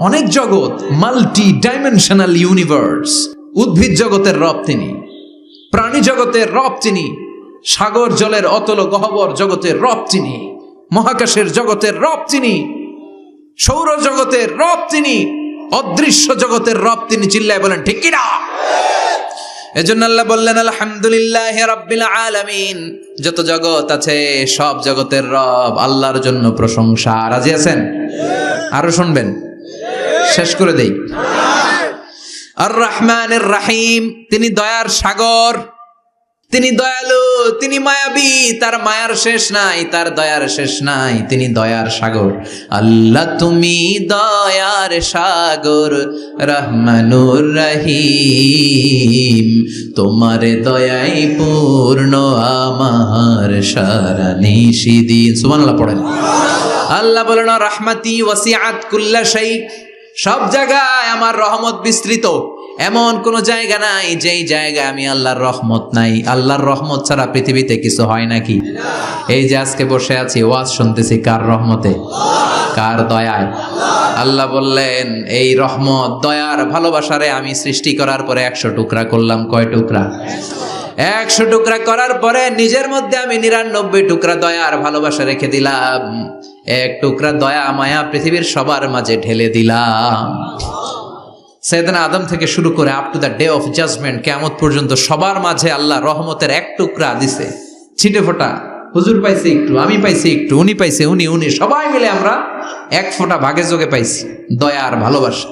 অনেক জগৎ, মাল্টি ডাইমেনশনাল ইউনিভার্স। উদ্ভিদ জগতের রব তিনি, প্রাণী জগতের রব তিনি, সাগর জলের অতল গহ্বর জগতের রব তিনি, মহাকাশের জগতের রব তিনি, সৌর জগতের রব তিনি, অদৃশ্য জগতের রব তিনি। চিল্লায় বলেন ঠিক কিনা? এজন্য আল্লাহ বললেন আলহামদুলিল্লাহ রাব্বিল আলামিন, যত জগৎ আছে সব জগতের রব আল্লাহর জন্য প্রশংসা। রাজি আছেন? আরো শুনবেন? শেষ করে দেই। আর রহমানের রাহিম, তিনি দয়ার সাগর, তিনি দয়ালু, তিনি মায়াবী, তার মায়ার শেষ নাই, তার দয়ার শেষ নাই, তিনি দয়ার সাগর। আল্লাহ তুমি দয়ার সাগর, রহমানুর রহিম, তোমার দয়াই পূর্ণ আমার সারা নিশিদিন। সুবহানাল্লাহ পড়েন। আল্লাহ বলেন রাহমাতি ওয়াসিআত কুল্লা শাই, সব জায়গায় আমার রহমত বিস্তৃত। এমন কোন জায়গা নাই যেই জায়গায় আমি আল্লাহর রহমত নাই। আল্লাহর রহমত ছাড়া পৃথিবীতে কিছু হয় নাকি? এই যে আজকে বসে আছি, ওয়াজ শুনতেছি, কার রহমতে? কার দয়ায়? আল্লাহ বললেন এই রহমত, দয়ার ভালোবাসারে আমি সৃষ্টি করার পরে 100 টুকরা করলাম। কয় টুকরা? 100 টুকরা করার পরে নিজের মধ্যে আমি 99 টুকরা দয়া আর ভালোবাসা রেখে দিলাম। 1 টুকরা দয়া মায়া পৃথিবীর সবার মাঝে ঢেলে দিলাম। সাইয়েদনা আদম থেকে শুরু করে up to the day of judgment, কিয়ামত পর্যন্ত সবার মাঝে আল্লাহ রহমতের 1 টুকরা দিছে, ছিটে ফোঁটা। হুজুর পাইছে একটু, আমি পাইছি একটু, উনি পাইছে, উনি সবাই মিলে আমরা 1 ফোঁটা ভাগে যোগে পাইছি দয়া আর ভালোবাসা।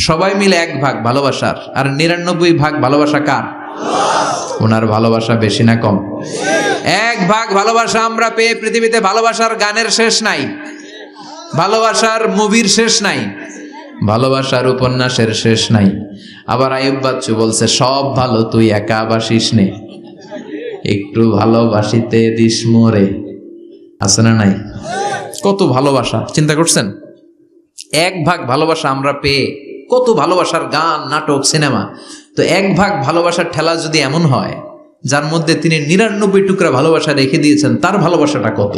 সবাই মিলে 1 ভাগ ভালোবাসার, আর 99 ভাগ ভালোবাসা কার? ওনার ভালোবাসা বেশি না কম? এক ভাগ ভালোবাসা আমরা পেয়ে পৃথিবীতে ভালোবাসার গানের শেষ নাই, ভালোবাসার মুভির শেষ নাই, ভালোবাসার উপন্যাসের শেষ নাই। আবার আইয়ুব বাচ্চু বলছে, সব ভালো তুই একা বাসিস নে, একটু ভালোবাসিতে দিস মোরে। আছে না নাই? কত ভালোবাসা, চিন্তা করছেন? এক ভাগ ভালোবাসা আমরা পেয়ে কত ভালোবাসার গান, নাটক, সিনেমা। তো এক ভাগ ভালোবাসার ঠেলা যদি এমন হয়, যার মধ্যে তিনি 99 টুকরা ভালোবাসা রেখে দিয়েছেন, তার ভালোবাসাটা কত?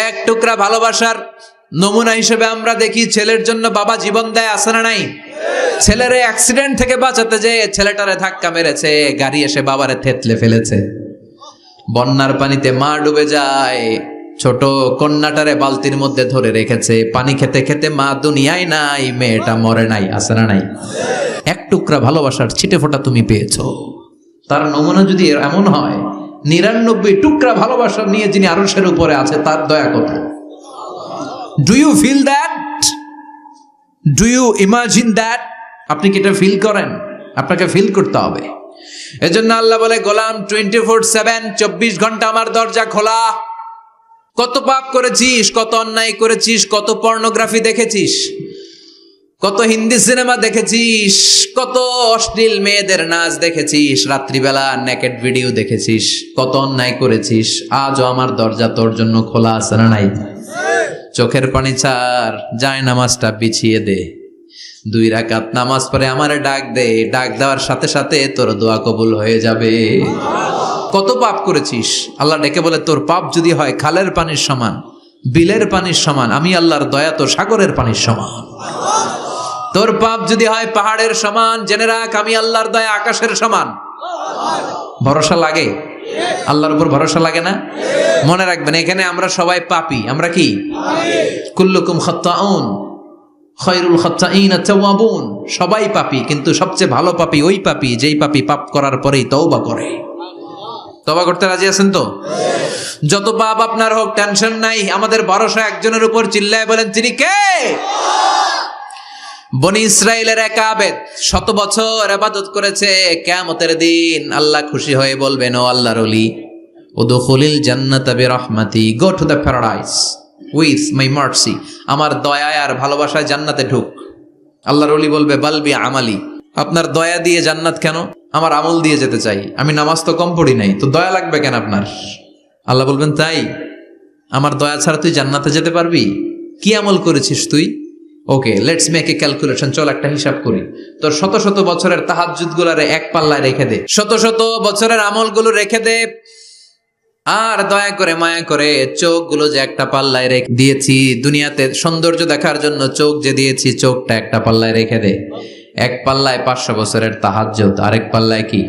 এক টুকরা ভালোবাসার নমুনা হিসেবে আমরা দেখি ছেলের জন্য বাবা জীবন দেয়, আছে না নাই? ছেলের অ্যাক্সিডেন্ট থেকে বাঁচাতে যে ছেলেটারে ধাক্কা মেরেছে, গাড়ি এসে বাবারে থেতলে ফেলেছে। বন্যার পানিতে মা ডুবে যায়, ছোট কন্যাটারে বালতির মধ্যে ধরে রেখেছে, পানি খেতে খেতে মা দুনিয়ায় নাই, মেয়েটা মরে নাই, আছে না নাই? এক টুকরা ভালোবাসার ছিটে ফোঁটা তুমি পেয়েছো। তার নমুনা যদি এমন হয়, 99 টুকরা ভালোবাসা নিয়ে যিনি আরশের উপরে আছে, তার দয়া কত? Do you feel that? Do you imagine that? আপনি কি এটা ফিল করেন? আপনাকে ফিল করতে হবে। এজন্য আল্লাহ বলে, গোলাম 24/7 24 ঘন্টা আমার দরজা খোলা। কত পাপ করেছিস, কত অন্যায় করেছিস, কত পর্নোগ্রাফি দেখেছিস, কত হিন্দি সিনেমা দেখেছিস, কত অশ্লীল মেয়েদের নাচ দেখেছিস, রাত্রিবেলা নেকেড ভিডিও দেখেছিস, কত অন্যায় করেছিস, আজও আমার দরজা তোর জন্য খোলা, আছে না নাই? চোখের পানি ছাড়, যায় নামাজটা বিছিয়ে দে, 2 রাকাত নামাজ পড়ে আমারে ডাক দে, ডাক দেওয়ার সাথে সাথে তোর দোয়া কবুল হয়ে যাবে। কত পাপ করেছিস, আল্লাহ ডেকে বলে, তোর পাপ যদি হয় খালের পানির সমান, বিলের পানির সমান, আমি আল্লাহর দয়া তো সাগরের পানির সমান। তোর পাপ যদি হয় পাহাড়ের সমান, জেনে রাখ আমি আল্লাহর দয়া আকাশের সমান। ভরসা লাগে? আল্লাহর উপর ভরসা লাগে না? মনে রাখবেন, এখানে আমরা সবাই পাপী। আমরা কি? কুল্লুকুম খাত্তাউন খায়রুল খাত্তাইন আত-তাওয়াবুন। সবাই পাপী, কিন্তু সবচেয়ে ভালো পাপী ওই পাপী যেই পাপী পাপ করার পরেই তওবা করে। তওবা করতে রাজি আছেন তো? যত পাপ আপনার হোক, টেনশন নাই, আমাদের ভরসা একজনের উপর। চিল্লায় বলেন, তিনি কে? বনি ইসরাইলের এক আবেদ 100 বছর ইবাদত করেছে। কিয়ামতের দিন আল্লাহ খুশি হয়ে বলবেন, ও আল্লাহর ওলি, উদখুলিল জান্নাতা বিরহমাতি, go to the paradise with my mercy. আমার দয়া আর ভালোবাসায় জান্নাতে ঢুক। আল্লাহর ওলি বলবে, বালবি আমালি, আপনার দয়া দিয়ে জান্নাত কেন? আমার আমল দিয়ে যেতে চাই, আমি নামাজ তো কম পড়ি নাই, তো দয়া লাগবে কেন আপনার? আল্লাহ বলবেন, তাই? আমার দয়া ছাড়া তুই জান্নাতে যেতে পারবি? কি আমল করেছিস তুই? ওকে, লেটস মেক এ ক্যালকুলেশন। চল একটা হিসাব করি। তোর 100 বছরের তাহাজ্জুদ গুলারে এক পাল্লায় রেখে দে, 100 বছরের আমলগুলো রেখে দে, আর দয়া করে মায়া করে চোখগুলো যে একটা পাল্লায় রেখে দিয়েছি, দুনিয়াতে সৌন্দর্য দেখার জন্য চোখ যে দিয়েছি, চোখটা একটা পাল্লায় রেখে দে। এক পাল্লায় 500 বছরের তাহাজ্জুদ, আরেক পাল্লায় কি?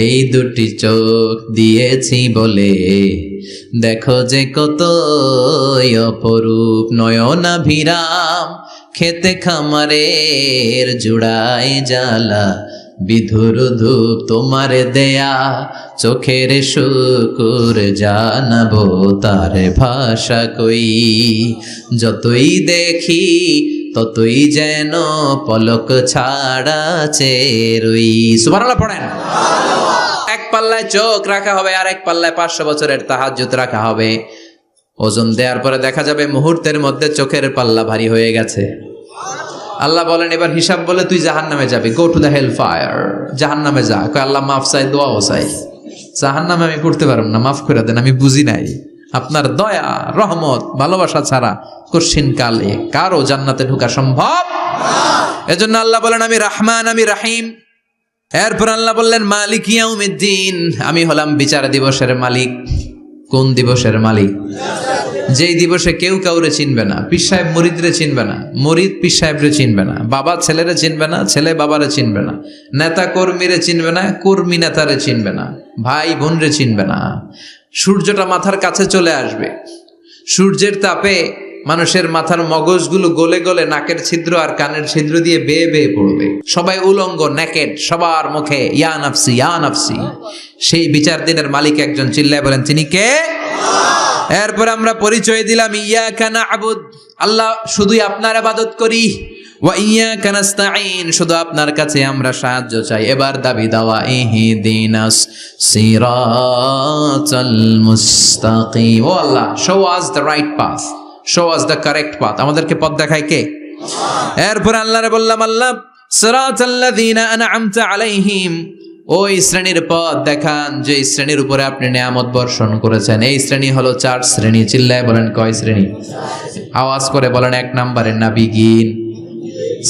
এই দুটি চোখ দিয়েছি বলে দেখো যে কত অপরূপ, নয়নাভিরাম খেতে খামারের জুড়ায় জ্বালা, বিধুর ধূপ তোমারে দেয়া চোখের শুকুর জানাবো তার ভাষা কই, যতই দেখি ততই যেন পলক ছাড়া চেরই। সুবহানাল্লাহ পড়েন। এক পাল্লায় চোখ রাখা হবে, আর এক পাল্লায় 500 বছরের তাহাজ্জুদ রাখা হবে। ওজন দেওয়ার পরে দেখা যাবে মুহূর্তের মধ্যে চোখের পাল্লা ভারী হয়ে গেছে। আল্লাহ বলেন, এবার হিসাব বলে তুই জাহান্নামে যাবি, go to the hell fire, জাহান্নামে যা। কয় আল্লাহ মাফ চাই, দোয়াও চাই, জাহান্নামে আমি পড়তে পারব না, মাফ করে দেন, আমি বুঝি নাই। আপনার দয়া, রহমত, ভালোবাসা ছাড়া কঠিন কালে কারো জান্নাতে ঢোকা সম্ভব? এজন্য আল্লাহ বলেন, আমি রহমান, আমি রহিম। এরপর আল্লাহ বললেন, মালিক ইয়াউমিদ্দিন, আমি হলাম বিচার দিবসের মালিক। কোন দিবসের মালিক? যেই দিবসে কেউ কাউরে চিনবে না, পীর সাহেব মুরিদরে চিনবে না, মুরিদ পীর সাহেবরে চিনবে না, বাবা ছেলেরে চিনবে না, ছেলে বাবারে চিনবে না, নেতা কর্মীরে চিনবে না, কর্মী নেতারে চিনবে না, ভাই বোনরে চিনবে না। সূর্যটা মাথার কাছে চলে আসবে, সূর্যের তাপে মানুষের মাথার মগজগুলো গলে গলে নাকের ছিদ্র আর কানের ছিদ্র দিয়ে বেয়ে বেয়ে পড়বে। সবাই উলঙ্গ, নেকেড, সবার মুখে ইয়া নাফসি ইয়া নাফসি। সেই বিচার দিনের মালিক একজন, চিল্লায় বলেন, তিনি কে? এরপর আমরা পরিচয় দিলাম, ইয়াকা না'বুদ, আল্লাহ শুধুই আপনার ইবাদত করি, ওয়া ইয়াকা নাস্তাঈন, শুধু আপনার কাছে আমরা সাহায্য চাই। এবার দাবি দাওয়া, ইহদিনাস সিরাতাল মুস্তাকিম, ও Allah show us the right path, show us the correct path. আমাদেরকে পথ দেখায় কে? এরপর আল্লাহরে বললাম, আল্লাহ সিরাতাল্লাযীনা আন'আমতা আলাইহিম, ওই শ্রেণীর পথ দেখান যে শ্রেণীর উপরে আপনি নিয়ামত বর্ষণ করেছেন। এই শ্রেণী হলো 4 শ্রেণী। চিল্লায় বলেন কয় শ্রেণী? আওয়াজ করে বলেন। 1 নম্বরে নাবিয়িন,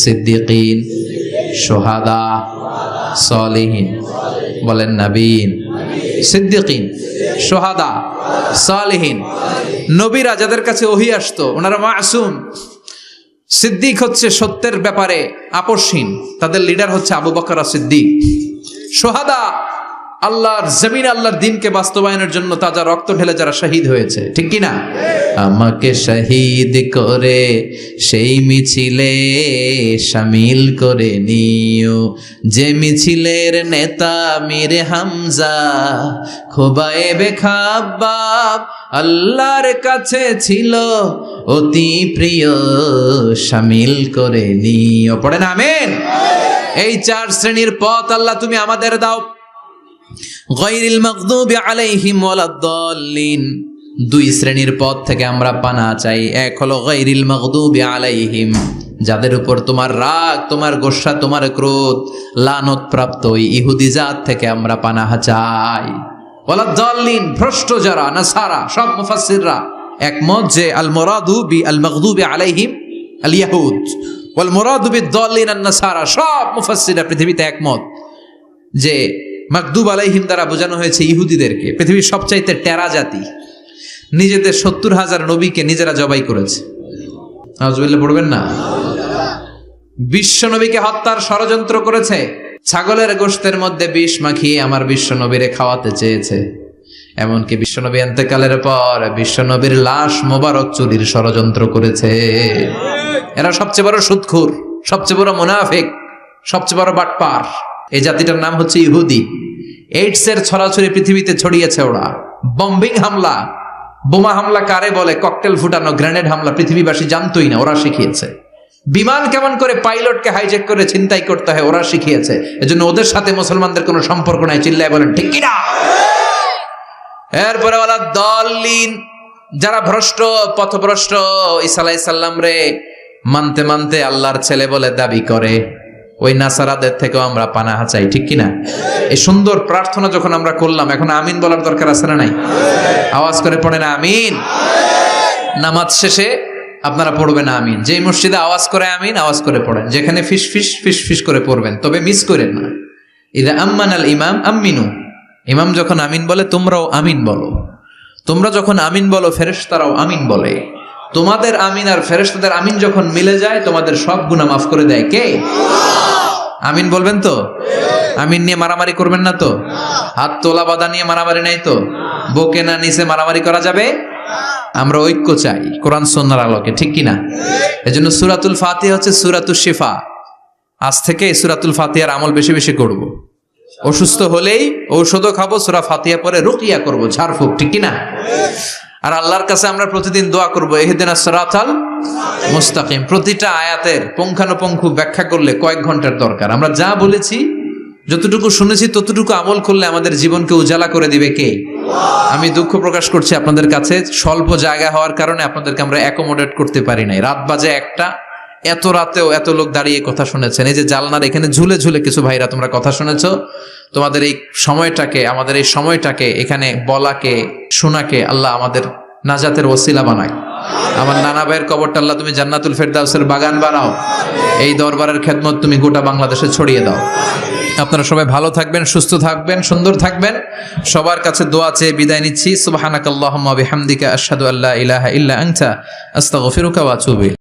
সিদ্দিকিন, শুহাদা, সালিহিন। বলেন নাবিয়িন, সিদ্দিকিন, শুহাদা, সালিহিন। নবীরা যাদের কাছে ওহী আসতো ওনারা মাসুম। সিদ্দিক হচ্ছে সত্যের ব্যাপারে আপোষহীন, তাদের লিডার হচ্ছে আবু বকর সিদ্দিক। শুহাদা আল্লাহর জমিন আল্লাহর দ্বীনকে বাস্তবায়নের জন্য তাজা রক্ত ঢেলে যারা শহীদ হয়েছে, ঠিক কি না? আমাকে শহীদ করে সেই মিছিলে শামিল করে নিও, যে মিছিলের নেতা মীর হামজা খোবায়েবে খাব্বাব আল্লাহর কাছে ছিল অতি প্রিয়, শামিল করে নিও। পড়েন আমিন। এই 4 শ্রেণীর পথ আল্লাহ তুমি আমাদের দাও। গায়রিল মাগদুবি আলাইহিম ওয়ালাদ-দাল্লিন, 2 শ্রেণীর পথ থেকে আমরা পানা চাই। এক হলো গায়রিল মাগদুবি আলাইহিম, যাদের উপর তোমার রাগ, তোমার গোসা, তোমার ক্রোধ, লানত প্রাপ্ত ওই ইহুদি জাত থেকে আমরা পানাহ চাই। ওয়ালাদ-দাল্লিন, ভ্রষ্ট যারা নাসারা, সব মুফাসসিররা একমত যে আল মুরাদু বি আল মাগদুবি আলাইহিম আল ইয়াহুদ ওয়াল মুরাদু বিদ-দাল্লিন আন-নাসারা। সব মুফাসসিররা পৃথিবীতে একমত যে মাগদুব আলাইহিম দ্বারা বোঝানো হয়েছে ইহুদিদেরকে। পৃথিবীর সবচাইতে টেরা জাতি, নিজেদের 70,000 নবীকে নিজেরা জবাই করেছে। নাউজুবিল্লাহ পড়বেন না? বিশ্ব নবীকে হত্যার ষড়যন্ত্র করেছে। ছাগলের গোশতের মধ্যে বিষ মাখিয়ে আমার বিশ্ব নবীরে খাওয়াতে চেয়েছে। এমনকি বিশ্ব নবী ইন্তেকালের পর বিশ্ব নবীর লাশ মোবারক চুরির ষড়যন্ত্র করেছে। এরা সবচেয়ে বড় সুদখোর, সবচেয়ে বড় মুনাফিক, সবচেয়ে বড় বাটপার। এই জাতিটার নাম হচ্ছে ইহুদি। এইডসের ছড়াছড়ি পৃথিবীতে ছড়িয়েছে ওরা। বম্বিং হামলা, বোমা হামলা কারে বলে, ককটেল ফুটানো, গ্রেনেড হামলা পৃথিবীবাসী জানতোই না, ওরা শিখিয়েছে। বিমান কেমন করে পাইলটকে হাইজ্যাক করে ছিনতাই করতে হয় ওরা শিখিয়েছে। এজন্য ওদের সাথে মুসলমানদের কোনো সম্পর্ক নাই। চিল্লায় বলেন ঠিক কি না? এরপরে ওয়ালা দলিন, যারা ভ্রষ্ট, পথভ্রষ্ট, ঈসা আলাইহিস সালাম রে মানতে মানতে আল্লাহর ছেলে বলে দাবি করে, ওই নাসারাদের থেকেও আমরা পানাহ চাই, ঠিক কিনা? এই সুন্দর প্রার্থনা যখন আমরা করলাম, এখন আমিন বলার দরকার আছে না নাই? আওয়াজ করে পড়েন আমিন। নামাজ শেষে আপনারা পড়বেন আমিন। যেই মসজিদে আওয়াজ করে আমিন, আওয়াজ করে পড়েন। যেখানে ফিস ফিস ফিস ফিস করে পড়বেন, তবে মিস করেন না। ইদা আম্মানাল ইমাম আমিনু, ইমাম যখন আমিন বলে তোমরাও আমিন বলো। তোমরা যখন আমিন বলো ফেরেশতারাও আমিন বলে। তোমাদের আমিন আর ফেরেশতাদের আমিন যখন মিলে যায় তোমাদের সব গুনাহ মাফ করে দেয় কে? আমিন বলবেন তো? আমিন নিয়ে মারামারি করবেন না তো? হাত তোলা বাঁধা নিয়ে মারামারি নাই তো? বুকে না নিচে মারামারি করা যাবে? আমরা ঐক্য চাই কোরআন সুন্নাহর আলোকে, ঠিক কিনা? এজন্য সূরাতুল ফাতিহা হচ্ছে সূরাতুশ শিফা। আজ থেকে সূরাতুল ফাতিহার আমল বেশি বেশি করব। অসুস্থ হলেই ঔষধও খাবো, সূরা ফাতিহা পরে রুকিয়া করব, ঝাড়ফুঁক, ঠিক কিনা? আর আল্লাহর কাছে আমরা প্রতিদিন দোয়া করবো, ইহদিনাস সিরাতাল মুস্তাকিম। প্রতিটা আয়াতের পুঙ্খানুপুঙ্খ ব্যাখ্যা করলে কয়েক ঘন্টার দরকার। আমরা যা বলেছি, যতটুকু শুনেছি, ততটুকু আমল করলে আমাদের জীবনকে উজালা করে দিবে কে? আমি দুঃখ প্রকাশ করছি আপনাদের কাছে, স্বল্প জায়গা হওয়ার কারণে আপনাদেরকে আমরা অ্যাকোমোডেট করতে পারি নাই। রাত বাজে 1টা, এত রাতেও এত লোক দাঁড়িয়ে কথা শুনেছেন। এই যে জালনার এখানে ঝুলে ঝুলে কিছু ভাইরা তোমরা কথা শুনেছ। তোমাদের এই সময়টাকে, আমাদের এই সময়টাকে, এখানে বলাকে, শোনাকে আল্লাহ আমাদের নাজাতের ওসিলা বানায়। আমার নানা ভাইয়ের কবরটা আল্লাহ তুমি জান্নাতুল ফেরদাউসের বাগান বানাও। এই দরবারের খেদমত তুমি গোটা বাংলাদেশে ছড়িয়ে দাও। আপনারা সবাই ভালো থাকবেন, সুস্থ থাকবেন, সুন্দর থাকবেন। সবার কাছে দোয়া চেয়ে বিদায় নিচ্ছি। সুবহানাকাল্লাহুম্মা বিহামদিকা আশহাদু আল্লা ইলাহা ইল্লা আনতা আস্তাগফিরুকা ওয়া আতুবু ইলাইক।